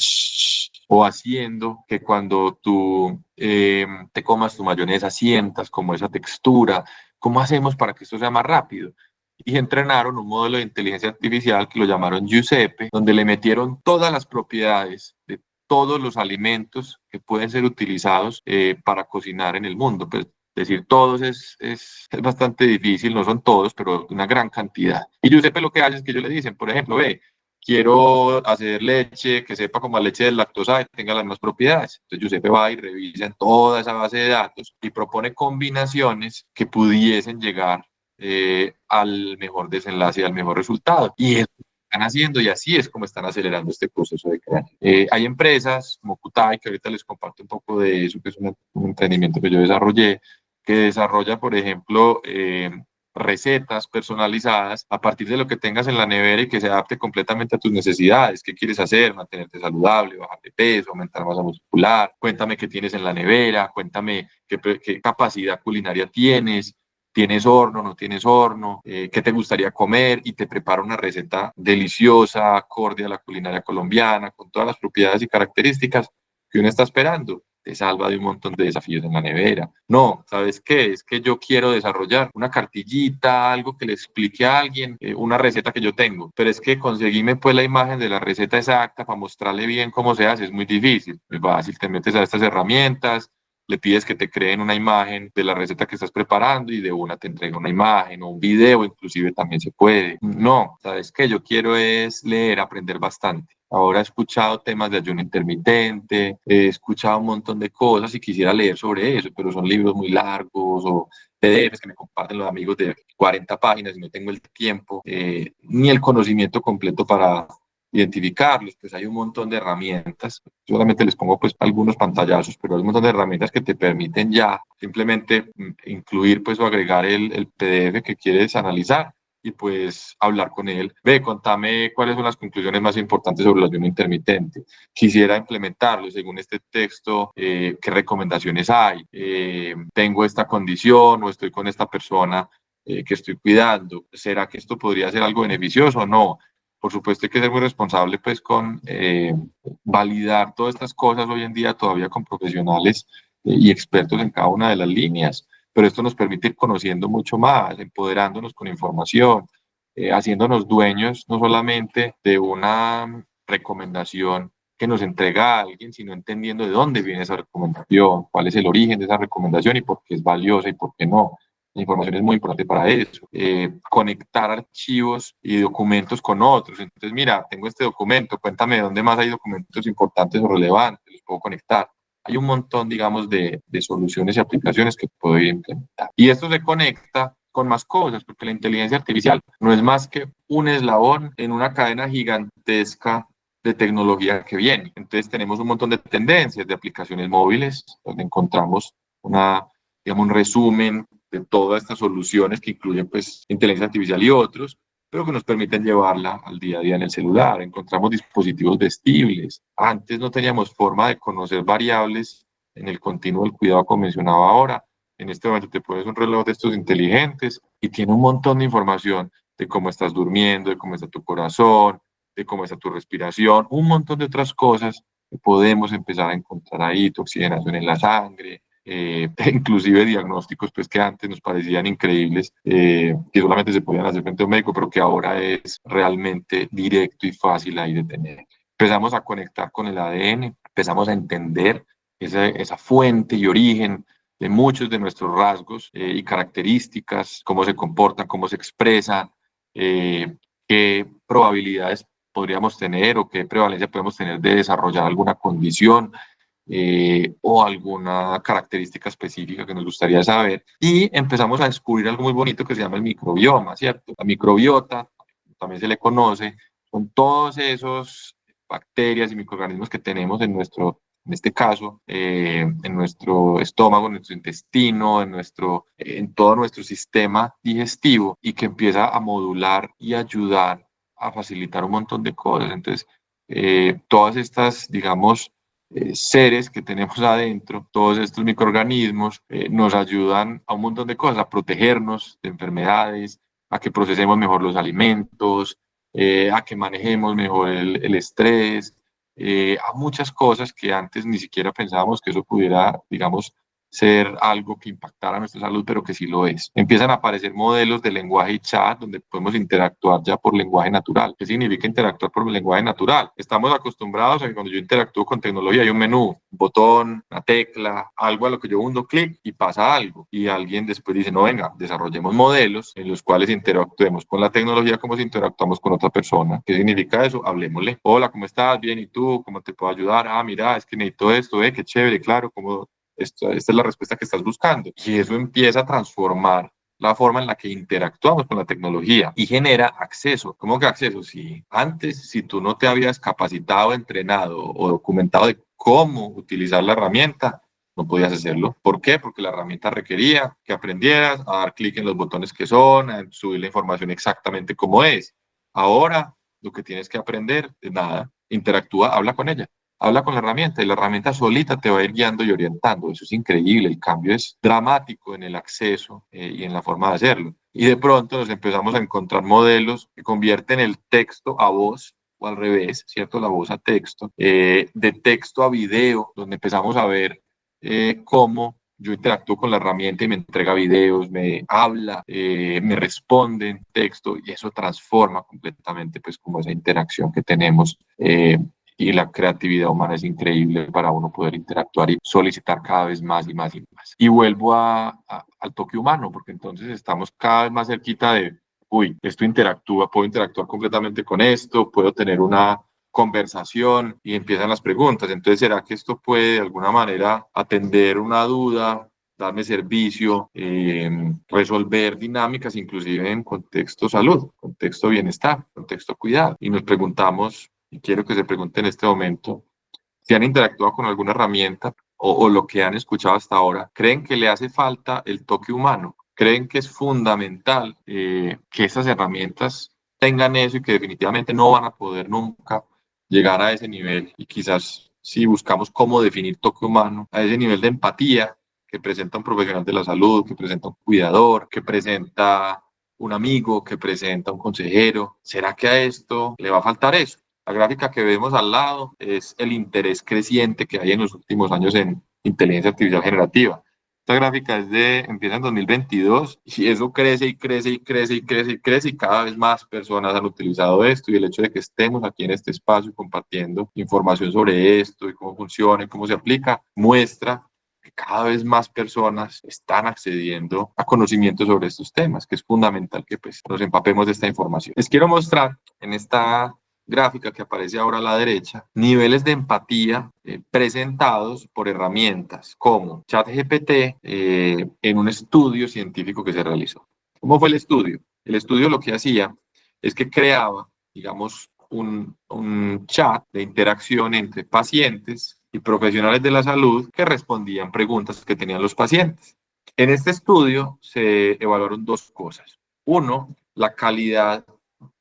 o haciendo que cuando tú te comas tu mayonesa sientas como esa textura. ¿Cómo hacemos para que esto sea más rápido? Y entrenaron un modelo de inteligencia artificial que lo llamaron Giuseppe, donde le metieron todas las propiedades de todos los alimentos que pueden ser utilizados para cocinar en el mundo. Pues decir todos es bastante difícil, no son todos, pero una gran cantidad. Y Giuseppe lo que hace es que ellos le dicen, por ejemplo, ve, quiero hacer leche que sepa como la leche de lactosa y tenga las mismas propiedades. Entonces Giuseppe va y revisa en toda esa base de datos y propone combinaciones que pudiesen llegar al mejor desenlace y al mejor resultado. Y es están haciendo y así es como están acelerando este proceso de creación. Hay empresas como Kutai, que ahorita les comparto un poco de eso, que es un emprendimiento que yo desarrollé, que desarrolla, por ejemplo, recetas personalizadas a partir de lo que tengas en la nevera y que se adapte completamente a tus necesidades. ¿Qué quieres hacer? Mantenerte saludable, bajar de peso, aumentar masa muscular. Cuéntame qué tienes en la nevera, cuéntame qué capacidad culinaria tienes. ¿Tienes horno? ¿No tienes horno? ¿Qué te gustaría comer? Y te prepara una receta deliciosa, acorde a la culinaria colombiana, con todas las propiedades y características que uno está esperando. Te salva de un montón de desafíos en la nevera. No, ¿sabes qué? Es que yo quiero desarrollar una cartillita, algo que le explique a alguien, una receta que yo tengo, pero es que conseguirme pues la imagen de la receta exacta para mostrarle bien cómo se hace es muy difícil. Es fácil, te metes a estas herramientas, le pides que te creen una imagen de la receta que estás preparando y de una te entrega una imagen o un video, inclusive también se puede. No, ¿sabes qué? Yo quiero es leer, aprender bastante. Ahora he escuchado temas de ayuno intermitente, he escuchado un montón de cosas y quisiera leer sobre eso, pero son libros muy largos o PDFs que me comparten los amigos de 40 páginas y no tengo el tiempo ni el conocimiento completo para identificarlos. Pues hay un montón de herramientas. Solamente les pongo pues algunos pantallazos, pero hay un montón de herramientas que te permiten ya simplemente incluir pues o agregar el PDF que quieres analizar y pues hablar con él. Ve, contame cuáles son las conclusiones más importantes sobre el ayuno intermitente. Quisiera implementarlo según este texto, qué recomendaciones hay. Tengo esta condición o estoy con esta persona que estoy cuidando. ¿Será que esto podría ser algo beneficioso o no? Por supuesto hay que ser muy responsable pues con validar todas estas cosas hoy en día todavía con profesionales y expertos en cada una de las líneas, pero esto nos permite ir conociendo mucho más, empoderándonos con información, haciéndonos dueños no solamente de una recomendación que nos entrega a alguien, sino entendiendo de dónde viene esa recomendación, cuál es el origen de esa recomendación y por qué es valiosa y por qué no. La información es muy importante para eso. Conectar archivos y documentos con otros. Entonces, mira, tengo este documento, cuéntame de dónde más hay documentos importantes o relevantes, los puedo conectar. Hay un montón, digamos, de soluciones y aplicaciones que puedo implementar. Y esto se conecta con más cosas, porque la inteligencia artificial no es más que un eslabón en una cadena gigantesca de tecnología que viene. Entonces tenemos un montón de tendencias de aplicaciones móviles, donde encontramos digamos, un resumen de todas estas soluciones que incluyen pues inteligencia artificial y otros, pero que nos permiten llevarla al día a día en el celular. Encontramos dispositivos vestibles. Antes no teníamos forma de conocer variables en el continuo del cuidado como mencionaba ahora. En este momento te pones un reloj de estos inteligentes y tiene un montón de información de cómo estás durmiendo, de cómo está tu corazón, de cómo está tu respiración, un montón de otras cosas que podemos empezar a encontrar ahí, tu oxigenación en la sangre, inclusive diagnósticos pues que antes nos parecían increíbles, que solamente se podían hacer frente a un médico, pero que ahora es realmente directo y fácil ahí de tener. Empezamos a conectar con el ADN, empezamos a entender esa fuente y origen de muchos de nuestros rasgos y características, cómo se comportan, cómo se expresan, qué probabilidades podríamos tener o qué prevalencia podemos tener de desarrollar alguna condición o alguna característica específica que nos gustaría saber. Y empezamos a descubrir algo muy bonito que se llama el microbioma, ¿cierto? La microbiota, también se le conoce, son todos esos bacterias y microorganismos que tenemos en este caso, en nuestro estómago, en nuestro intestino, en todo nuestro sistema digestivo y que empieza a modular y ayudar a facilitar un montón de cosas. Entonces, todas estas, digamos, seres que tenemos adentro, todos estos microorganismos, nos ayudan a un montón de cosas, a protegernos de enfermedades, a que procesemos mejor los alimentos, a que manejemos mejor el estrés, a muchas cosas que antes ni siquiera pensábamos que eso pudiera, digamos, ser algo que impactara nuestra salud, pero que sí lo es. Empiezan a aparecer modelos de lenguaje y chat donde podemos interactuar ya por lenguaje natural. ¿Qué significa interactuar por lenguaje natural? Estamos acostumbrados a que cuando yo interactúo con tecnología hay un menú, un botón, una tecla, algo a lo que yo hundo clic y pasa algo. Y alguien después dice, no, venga, desarrollemos modelos en los cuales interactuemos con la tecnología como si interactuamos con otra persona. ¿Qué significa eso? Hablemosle. Hola, ¿cómo estás? Bien, ¿y tú? ¿Cómo te puedo ayudar? Ah, mira, es que necesito esto, qué chévere, claro, ¿cómo? Esta es la respuesta que estás buscando. Y eso empieza a transformar la forma en la que interactuamos con la tecnología y genera acceso. ¿Cómo que acceso? Si antes, si tú no te habías capacitado, entrenado o documentado de cómo utilizar la herramienta, no podías hacerlo. ¿Por qué? Porque la herramienta requería que aprendieras a dar clic en los botones que son, a subir la información exactamente como es. Ahora, lo que tienes que aprender es nada, interactúa, habla con ella. Habla con la herramienta y la herramienta solita te va a ir guiando y orientando. Eso es increíble. El cambio es dramático en el acceso y en la forma de hacerlo. Y de pronto nos empezamos a encontrar modelos que convierten el texto a voz o al revés, ¿cierto? La voz a texto, de texto a video, donde empezamos a ver cómo yo interactúo con la herramienta y me entrega videos, me habla, me responde en texto y eso transforma completamente pues como esa interacción que tenemos y la creatividad humana es increíble para uno poder interactuar y solicitar cada vez más y más y más. Y vuelvo al toque humano, porque entonces estamos cada vez más cerquita de, uy, esto interactúa, puedo interactuar completamente con esto, puedo tener una conversación y empiezan las preguntas. Entonces, ¿será que esto puede de alguna manera atender una duda, darme servicio, resolver dinámicas, inclusive en contexto salud, contexto bienestar, contexto cuidado? Y nos preguntamos, y quiero que se pregunten en este momento, si han interactuado con alguna herramienta o lo que han escuchado hasta ahora, ¿creen que le hace falta el toque humano? ¿Creen que es fundamental que esas herramientas tengan eso y que definitivamente no van a poder nunca llegar a ese nivel? Y quizás si buscamos cómo definir toque humano, a ese nivel de empatía que presenta un profesional de la salud, que presenta un cuidador, que presenta un amigo, que presenta un consejero, ¿será que a esto le va a faltar eso? La gráfica que vemos al lado es el interés creciente que hay en los últimos años en inteligencia artificial generativa. Esta gráfica empieza en 2022 y eso crece y crece y crece y crece y crece y cada vez más personas han utilizado esto y el hecho de que estemos aquí en este espacio compartiendo información sobre esto y cómo funciona y cómo se aplica muestra que cada vez más personas están accediendo a conocimiento sobre estos temas, que es fundamental que pues, nos empapemos de esta información. Les quiero mostrar en esta gráfica que aparece ahora a la derecha, niveles de empatía presentados por herramientas como ChatGPT en un estudio científico que se realizó. ¿Cómo fue el estudio? El estudio lo que hacía es que creaba, digamos, un chat de interacción entre pacientes y profesionales de la salud que respondían preguntas que tenían los pacientes. En este estudio se evaluaron dos cosas. Uno, la calidad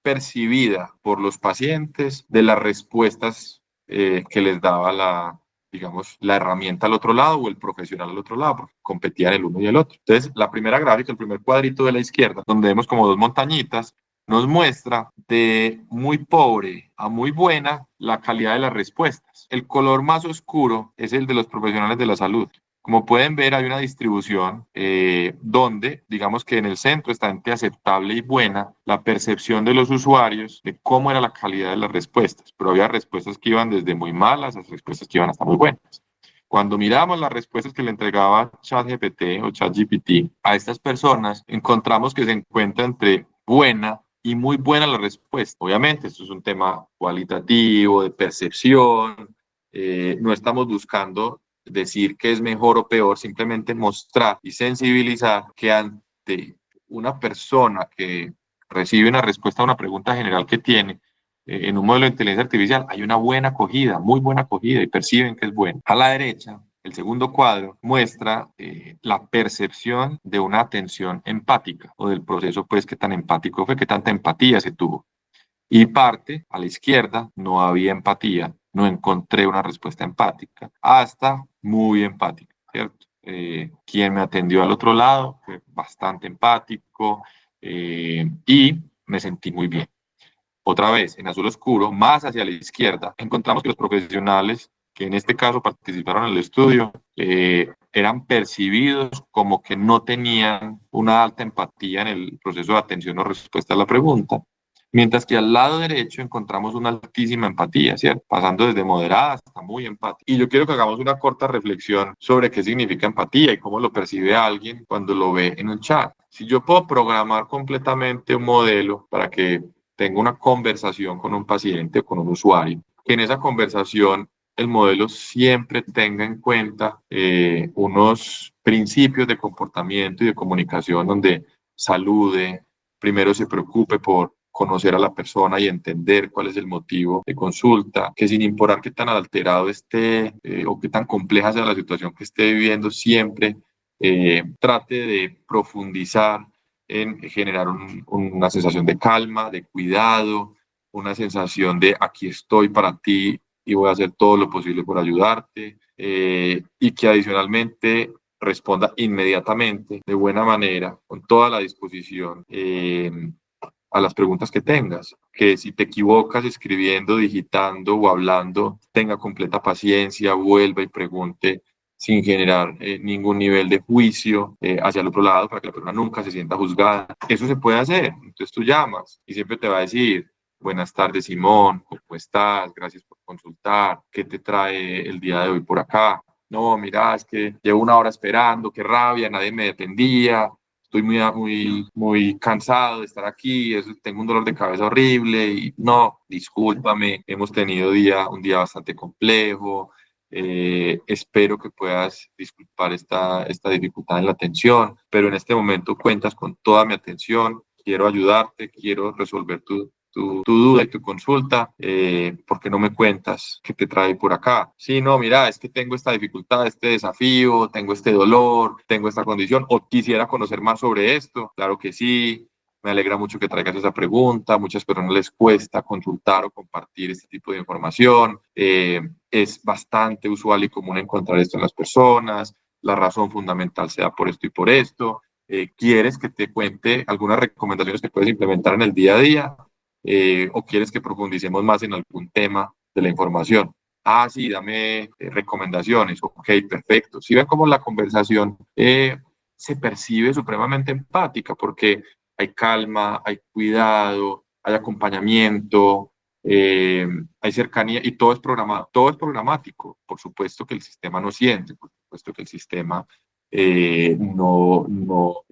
percibida por los pacientes de las respuestas que les daba digamos, la herramienta al otro lado o el profesional al otro lado, porque competían el uno y el otro. Entonces, la primera gráfica, el primer cuadrito de la izquierda, donde vemos como dos montañitas, nos muestra de muy pobre a muy buena la calidad de las respuestas. El color más oscuro es el de los profesionales de la salud. Como pueden ver, hay una distribución donde, digamos que en el centro está entre aceptable y buena la percepción de los usuarios de cómo era la calidad de las respuestas, pero había respuestas que iban desde muy malas a respuestas que iban hasta muy buenas. Cuando miramos las respuestas que le entregaba ChatGPT o ChatGPT a estas personas, encontramos que se encuentra entre buena y muy buena la respuesta. Obviamente, esto es un tema cualitativo, de percepción. No estamos buscando decir que es mejor o peor, simplemente mostrar y sensibilizar que ante una persona que recibe una respuesta a una pregunta general que tiene en un modelo de inteligencia artificial, hay una buena acogida, muy buena acogida y perciben que es buena. A la derecha, el segundo cuadro muestra la percepción de una atención empática o del proceso, pues, qué tan empático fue, qué tanta empatía se tuvo. Y parte a la izquierda, no había empatía, no encontré una respuesta empática, hasta muy empática, ¿cierto? Quien me atendió al otro lado fue bastante empático y me sentí muy bien. Otra vez, en azul oscuro, más hacia la izquierda, encontramos que los profesionales que en este caso participaron en el estudio eran percibidos como que no tenían una alta empatía en el proceso de atención o respuesta a la pregunta. Mientras que al lado derecho encontramos una altísima empatía, ¿cierto? Pasando desde moderada hasta muy empática. Y yo quiero que hagamos una corta reflexión sobre qué significa empatía y cómo lo percibe alguien cuando lo ve en un chat. Si yo puedo programar completamente un modelo para que tenga una conversación con un paciente o con un usuario, que en esa conversación el modelo siempre tenga en cuenta unos principios de comportamiento y de comunicación donde salude, primero se preocupe por conocer a la persona y entender cuál es el motivo de consulta, que sin importar qué tan alterado esté o qué tan compleja sea la situación que esté viviendo, siempre trate de profundizar en generar una sensación de calma, de cuidado, una sensación de aquí estoy para ti y voy a hacer todo lo posible por ayudarte, y que adicionalmente responda inmediatamente, de buena manera, con toda la disposición a las preguntas que tengas, que si te equivocas escribiendo, digitando o hablando, tenga completa paciencia, vuelva y pregunte sin generar ningún nivel de juicio hacia el otro lado para que la persona nunca se sienta juzgada. Eso se puede hacer. Entonces tú llamas y siempre te va a decir, buenas tardes Simón, ¿cómo estás? Gracias por consultar. ¿Qué te trae el día de hoy por acá? No, mira, es que llevo una hora esperando, qué rabia, nadie me dependía, estoy muy cansado de estar aquí, tengo un dolor de cabeza horrible y no, discúlpame, hemos tenido un día bastante complejo, espero que puedas disculpar esta dificultad en la atención, pero en este momento cuentas con toda mi atención, quiero ayudarte, quiero resolver tu duda y tu consulta, ¿por qué no me cuentas qué te trae por acá? Sí, no, mira, es que tengo esta dificultad, este desafío, tengo este dolor, tengo esta condición, o quisiera conocer más sobre esto. Claro que sí, me alegra mucho que traigas esa pregunta. Muchas personas les cuesta consultar o compartir este tipo de información. Es bastante usual y común encontrar esto en las personas. La razón fundamental se da por esto y por esto. ¿Quieres que te cuente algunas recomendaciones que puedes implementar en el día a día? ¿O quieres que profundicemos más en algún tema de la información? Ah, sí, dame recomendaciones. Ok, perfecto. Si ven cómo la conversación se percibe supremamente empática porque hay calma, hay cuidado, hay acompañamiento, hay cercanía y todo es programado, todo es programático. Por supuesto que el sistema no siente, por supuesto que el sistema no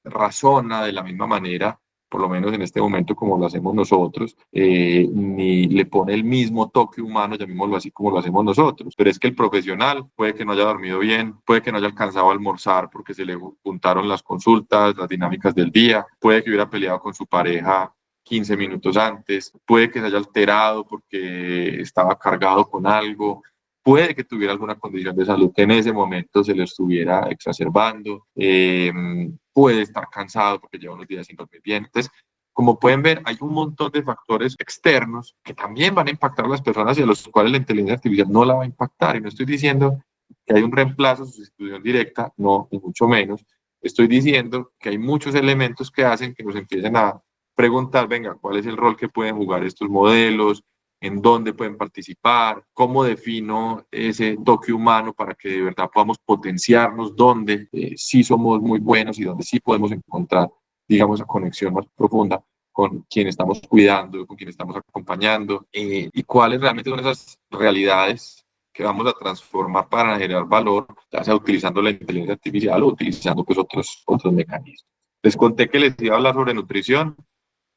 razona de la misma manera, por lo menos en este momento como lo hacemos nosotros, ni le pone el mismo toque humano, llamémoslo así como lo hacemos nosotros. Pero es que el profesional puede que no haya dormido bien, puede que no haya alcanzado a almorzar porque se le juntaron las consultas, las dinámicas del día, puede que hubiera peleado con su pareja 15 minutos antes, puede que se haya alterado porque estaba cargado con algo, puede que tuviera alguna condición de salud que en ese momento se le estuviera exacerbando, puede estar cansado porque lleva unos días sin dormir bien. Entonces, como pueden ver, hay un montón de factores externos que también van a impactar a las personas y a los cuales la inteligencia artificial no la va a impactar. Y no estoy diciendo que hay un reemplazo, sustitución directa, no, ni mucho menos. Estoy diciendo que hay muchos elementos que hacen que nos empiecen a preguntar, venga, ¿cuál es el rol que pueden jugar estos modelos? ¿En dónde pueden participar? ¿Cómo defino ese toque humano para que de verdad podamos potenciarnos? ¿Dónde sí somos muy buenos y dónde sí podemos encontrar, digamos, esa conexión más profunda con quien estamos cuidando, con quien estamos acompañando? ¿Y cuáles realmente son esas realidades que vamos a transformar para generar valor, ya sea utilizando la inteligencia artificial o utilizando pues otros mecanismos? Les conté que les iba a hablar sobre nutrición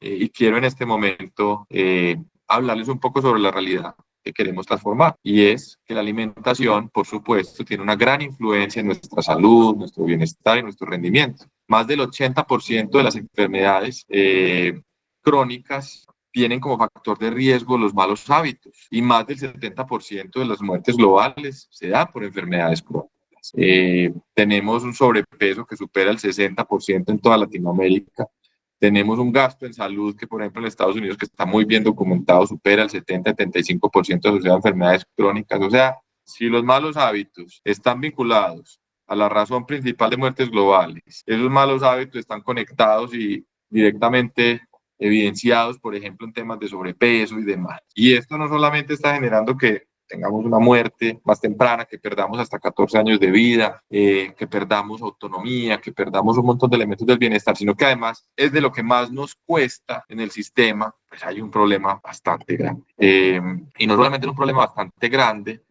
y quiero en este momento hablarles un poco sobre la realidad que queremos transformar. Y es que la alimentación, por supuesto, tiene una gran influencia en nuestra salud, nuestro bienestar y nuestro rendimiento. Más del 80% de las enfermedades crónicas tienen como factor de riesgo los malos hábitos y más del 70% de las muertes globales se da por enfermedades crónicas. Tenemos un sobrepeso que supera el 60% en toda Latinoamérica Tenemos un gasto en salud que, por ejemplo, en Estados Unidos, que está muy bien documentado, supera el 70-75% asociado a enfermedades crónicas. O sea, si los malos hábitos están vinculados a la razón principal de muertes globales, esos malos hábitos están conectados y directamente evidenciados, por ejemplo, en temas de sobrepeso y demás. Y esto no solamente está generando que tengamos una muerte más temprana, que perdamos hasta 14 años de vida, que perdamos autonomía, que perdamos un montón de elementos del bienestar, sino que además es de lo que más nos cuesta en el sistema, pues hay un problema bastante grande. Y no solamente es un problema bastante grande,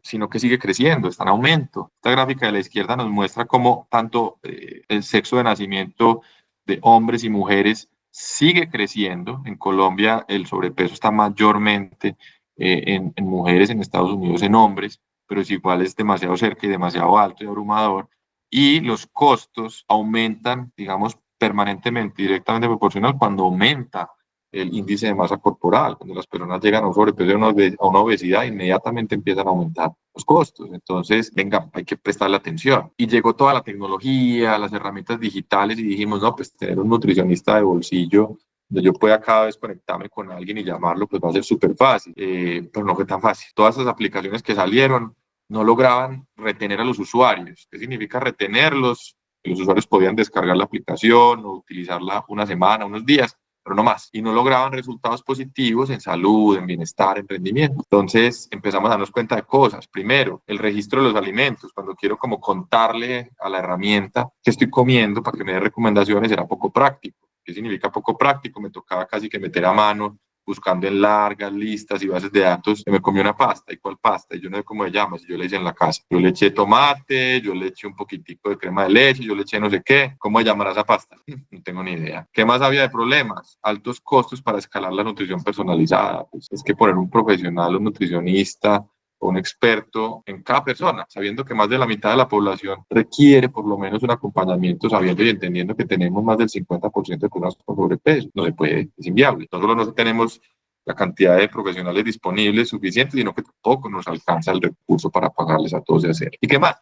sino que sigue creciendo, está en aumento. Esta gráfica de la izquierda nos muestra cómo tanto el sexo de nacimiento de hombres y mujeres sigue creciendo. En Colombia el sobrepeso está mayormente en mujeres, en Estados Unidos en hombres, pero es igual, es demasiado cerca y demasiado alto y abrumador. Y los costos aumentan, digamos, permanentemente, directamente proporcional cuando aumenta el índice de masa corporal. Cuando las personas llegan a un sobrepeso, a una obesidad, inmediatamente empiezan a aumentar los costos. Entonces, venga, hay que prestarle atención. Y llegó toda la tecnología, las herramientas digitales y dijimos, no, pues tener un nutricionista de bolsillo donde yo pueda cada vez conectarme con alguien y llamarlo, pues va a ser súper fácil, pero no fue tan fácil. Todas esas aplicaciones que salieron no lograban retener a los usuarios. ¿Qué significa retenerlos? Los usuarios podían descargar la aplicación o utilizarla una semana, unos días, pero no más. Y no lograban resultados positivos en salud, en bienestar, en rendimiento. Entonces empezamos a darnos cuenta de cosas. Primero, el registro de los alimentos. Cuando quiero como contarle a la herramienta qué estoy comiendo para que me dé recomendaciones, era poco práctico. ¿Qué significa poco práctico? Me tocaba casi que meter a mano, buscando en largas listas y bases de datos, me comí una pasta. ¿Y cuál pasta? Y yo no sé cómo se llama, si yo le hice en la casa. Yo le eché tomate, yo le eché un poquitico de crema de leche, yo le eché no sé qué. ¿Cómo se llamará esa pasta? No tengo ni idea. ¿Qué más había de problemas? Altos costos para escalar la nutrición personalizada. Pues es que poner un profesional, un nutricionista, un experto en cada persona, sabiendo que más de la mitad de la población requiere por lo menos un acompañamiento, sabiendo y entendiendo que tenemos más del 50% de personas con sobrepeso. No se puede, es inviable. No solo no tenemos la cantidad de profesionales disponibles suficiente, sino que tampoco nos alcanza el recurso para pagarles a todos de hacer. ¿Y qué más?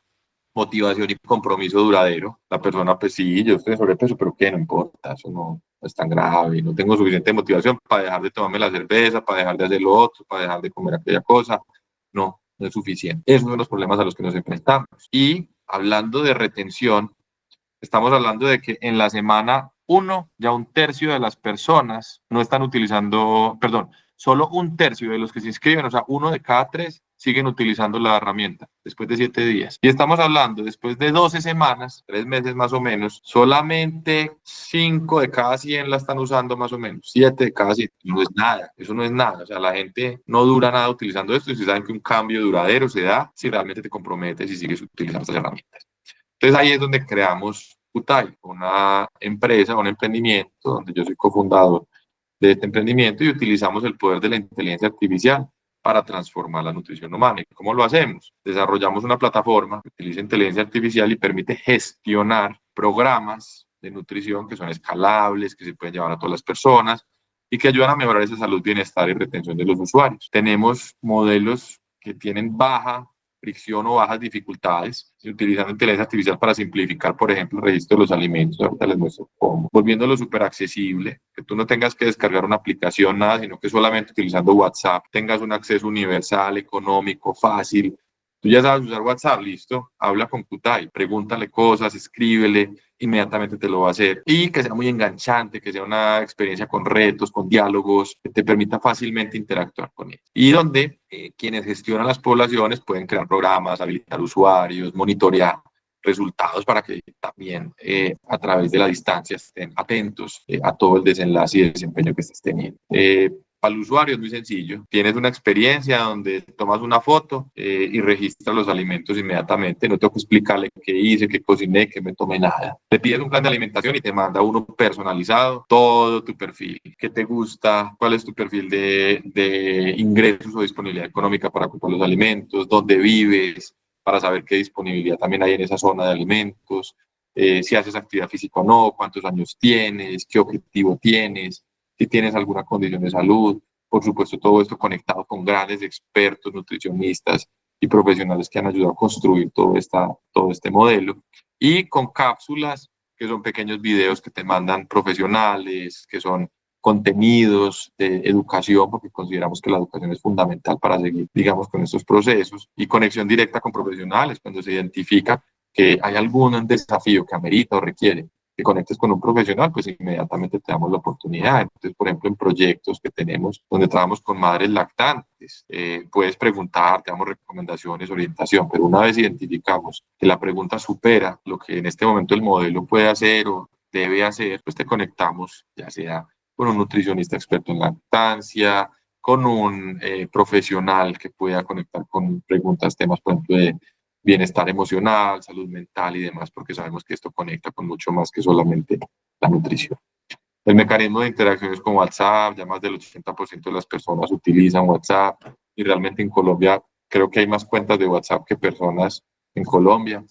Motivación y compromiso duradero. La persona, pues sí, yo estoy en sobrepeso, pero ¿qué? No importa, eso no es tan grave, no tengo suficiente motivación para dejar de tomarme la cerveza, para dejar de hacer lo otro, para dejar de comer aquella cosa. No, no es suficiente. Esos son los problemas a los que nos enfrentamos. Y hablando de retención, estamos hablando de que en la semana 1 ya un tercio de las personas no están utilizando, perdón, solo un tercio de los que se inscriben, o sea, 1 de cada 3 siguen utilizando la herramienta después de 7 días. Y estamos hablando, después de 12 semanas, 3 meses más o menos, solamente 5 de cada 100 la están usando más o menos, 7 de cada 100. No es nada, eso no es nada. O sea, la gente no dura nada utilizando esto y si saben que un cambio duradero se da si realmente te comprometes y sigues utilizando estas herramientas. Entonces ahí es donde creamos Kutai, una empresa, un emprendimiento, donde yo soy cofundador de este emprendimiento y utilizamos el poder de la inteligencia artificial para transformar la nutrición humana. ¿Y cómo lo hacemos? Desarrollamos una plataforma que utiliza inteligencia artificial y permite gestionar programas de nutrición que son escalables, que se pueden llevar a todas las personas y que ayudan a mejorar esa salud, bienestar y retención de los usuarios. Tenemos modelos que tienen baja fricción o bajas dificultades, utilizando inteligencia artificial para simplificar, por ejemplo, el registro de los alimentos. Ahorita les muestro cómo. Volviéndolo súper accesible, que tú no tengas que descargar una aplicación, nada, sino que solamente utilizando WhatsApp tengas un acceso universal, económico, fácil. Tú ya sabes usar WhatsApp, listo, habla con Kutai, pregúntale cosas, escríbele, inmediatamente te lo va a hacer. Y que sea muy enganchante, que sea una experiencia con retos, con diálogos, que te permita fácilmente interactuar con él. Y donde quienes gestionan las poblaciones pueden crear programas, habilitar usuarios, monitorear resultados para que también a través de la distancia estén atentos a todo el desenlace y desempeño que estés teniendo. Para el usuario es muy sencillo. Tienes una experiencia donde tomas una foto y registras los alimentos inmediatamente. No tengo que explicarle qué hice, qué cociné, qué me tomé, nada. Te pides un plan de alimentación y te manda uno personalizado, todo tu perfil, qué te gusta, cuál es tu perfil de ingresos o disponibilidad económica para comprar los alimentos, dónde vives, para saber qué disponibilidad también hay en esa zona de alimentos, si haces actividad física o no, cuántos años tienes, qué objetivo tienes, si tienes alguna condición de salud. Por supuesto, todo esto conectado con grandes expertos, nutricionistas y profesionales que han ayudado a construir todo este modelo. Y con cápsulas que son pequeños videos que te mandan profesionales, que son contenidos de educación, porque consideramos que la educación es fundamental para seguir, digamos, con estos procesos, y conexión directa con profesionales, cuando se identifica que hay algún desafío que amerita o requiere que conectes con un profesional, pues inmediatamente te damos la oportunidad. Entonces, por ejemplo, en proyectos que tenemos donde trabajamos con madres lactantes, puedes preguntar, te damos recomendaciones, orientación, pero una vez identificamos que la pregunta supera lo que en este momento el modelo puede hacer o debe hacer, pues te conectamos, ya sea con un nutricionista experto en lactancia, con un profesional que pueda conectar con preguntas, temas, por ejemplo, de bienestar emocional, salud mental y demás, porque sabemos que esto conecta con mucho más que solamente la nutrición. El mecanismo de interacción es con WhatsApp, ya más del 80% de las personas utilizan WhatsApp y realmente en Colombia creo que hay más cuentas de WhatsApp que personas en Colombia.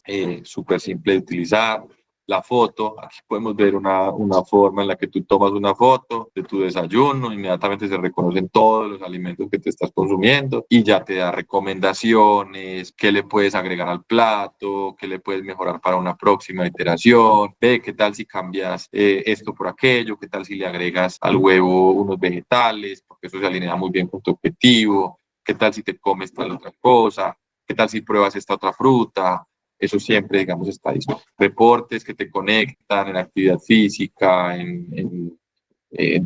Súper simple de utilizar. La foto, aquí podemos ver una forma en la que tú tomas una foto de tu desayuno, inmediatamente se reconocen todos los alimentos que te estás consumiendo y ya te da recomendaciones, qué le puedes agregar al plato, qué le puedes mejorar para una próxima iteración, ve qué tal si cambias esto por aquello, qué tal si le agregas al huevo unos vegetales, porque eso se alinea muy bien con tu objetivo, qué tal si te comes tal otra cosa, qué tal si pruebas esta otra fruta. Eso siempre, digamos, está disponible. Reportes que te conectan en actividad física, en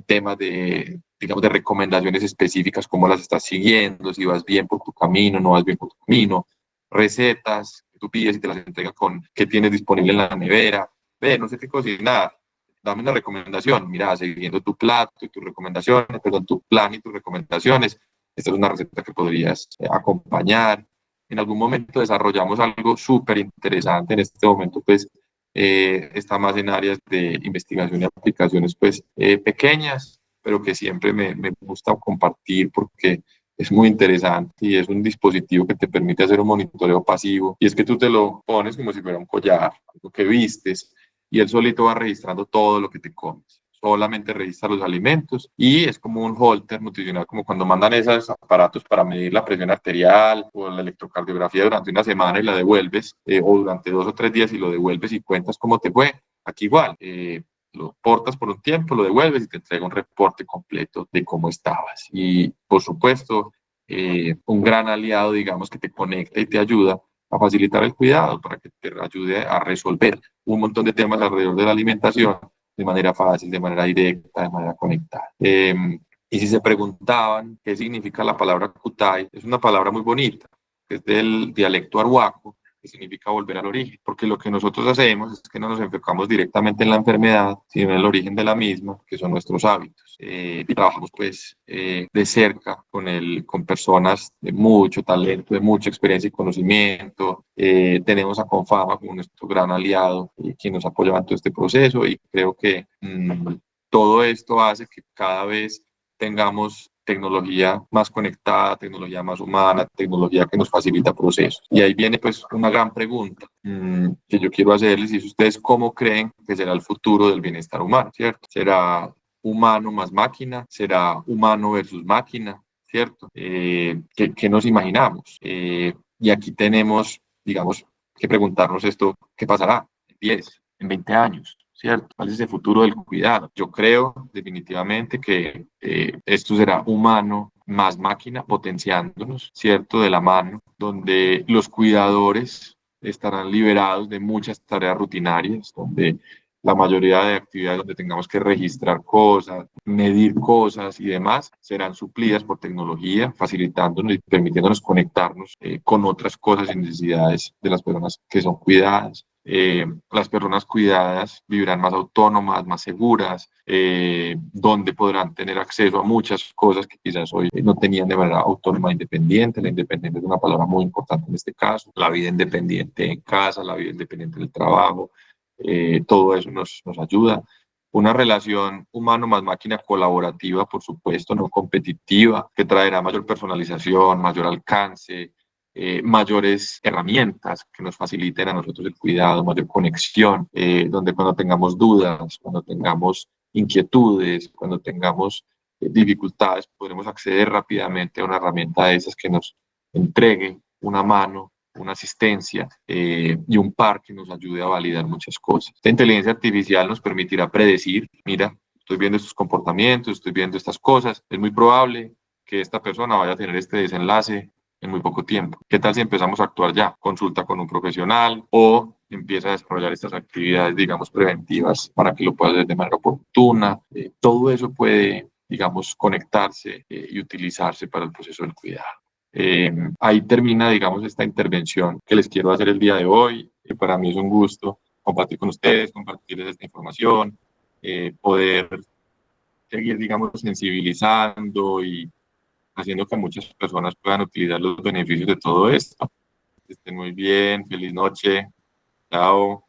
temas de, digamos, de recomendaciones específicas, cómo las estás siguiendo, si vas bien por tu camino, no vas bien por tu camino, recetas que tú pides y te las entregan con qué tienes disponible en la nevera. Ve, no sé qué cocinar, dame una recomendación. Mira, siguiendo tu plato y tus recomendaciones, perdón, tu plan y tus recomendaciones, esta es una receta que podrías acompañar. En algún momento desarrollamos algo súper interesante. En este momento, pues, está más en áreas de investigación y aplicaciones, pues, pequeñas, pero que siempre me gusta compartir porque es muy interesante y es un dispositivo que te permite hacer un monitoreo pasivo. Y es que tú te lo pones como si fuera un collar, algo que vistes, y él solito va registrando todo lo que te comes. Solamente registra los alimentos y es como un holter nutricional, como cuando mandan esos aparatos para medir la presión arterial o la electrocardiografía durante una semana y la devuelves, o durante 2 o 3 días y lo devuelves y cuentas cómo te fue. Aquí igual, lo portas por un tiempo, lo devuelves y te entrega un reporte completo de cómo estabas. Y por supuesto, un gran aliado, digamos, que te conecta y te ayuda a facilitar el cuidado para que te ayude a resolver un montón de temas alrededor de la alimentación de manera fácil, de manera directa, de manera conectada. Y si se preguntaban qué significa la palabra Kutay, es una palabra muy bonita, que es del dialecto arhuaco, que significa volver al origen, porque lo que nosotros hacemos es que no nos enfocamos directamente en la enfermedad, sino en el origen de la misma, que son nuestros hábitos. Y trabajamos pues de cerca con personas de mucho talento, de mucha experiencia y conocimiento. Tenemos a Confama como nuestro gran aliado y quien nos apoya en todo este proceso y creo que todo esto hace que cada vez tengamos tecnología más conectada, tecnología más humana, tecnología que nos facilita procesos. Y ahí viene pues una gran pregunta que yo quiero hacerles y es ustedes cómo creen que será el futuro del bienestar humano, ¿cierto? ¿Será humano más máquina? ¿Será humano versus máquina? ¿Cierto? ¿Qué nos imaginamos? Y aquí tenemos, digamos, que preguntarnos esto, ¿qué pasará en 10, en 20 años? ¿Cierto? ¿Cuál es el futuro del cuidado? Yo creo definitivamente que esto será humano más máquina, potenciándonos, ¿cierto? De la mano, donde los cuidadores estarán liberados de muchas tareas rutinarias, donde la mayoría de actividades donde tengamos que registrar cosas, medir cosas y demás, serán suplidas por tecnología, facilitándonos y permitiéndonos conectarnos con otras cosas y necesidades de las personas que son cuidadas. Las personas cuidadas vivirán más autónomas, más seguras, donde podrán tener acceso a muchas cosas que quizás hoy no tenían de manera autónoma e independiente. La independencia es una palabra muy importante en este caso. La vida independiente en casa, la vida independiente en el trabajo, todo eso nos ayuda. Una relación humano más máquina colaborativa, por supuesto, no competitiva, que traerá mayor personalización, mayor alcance, mayores herramientas que nos faciliten a nosotros el cuidado, mayor conexión, donde cuando tengamos dudas, cuando tengamos inquietudes, cuando tengamos dificultades, podremos acceder rápidamente a una herramienta de esas que nos entregue una mano una asistencia y un par que nos ayude a validar muchas cosas. Esta inteligencia artificial nos permitirá predecir, mira, estoy viendo estos comportamientos, estoy viendo estas cosas, es muy probable que esta persona vaya a tener este desenlace en muy poco tiempo. ¿Qué tal si empezamos a actuar ya? Consulta con un profesional o empieza a desarrollar estas actividades, digamos, preventivas para que lo puedas hacer de manera oportuna. Todo eso puede, digamos, conectarse y utilizarse para el proceso del cuidado. Ahí termina, digamos, esta intervención que les quiero hacer el día de hoy. Para mí es un gusto compartir con ustedes, compartirles esta información, poder seguir, digamos, sensibilizando y haciendo que muchas personas puedan utilizar los beneficios de todo esto. Que estén muy bien, feliz noche, chao.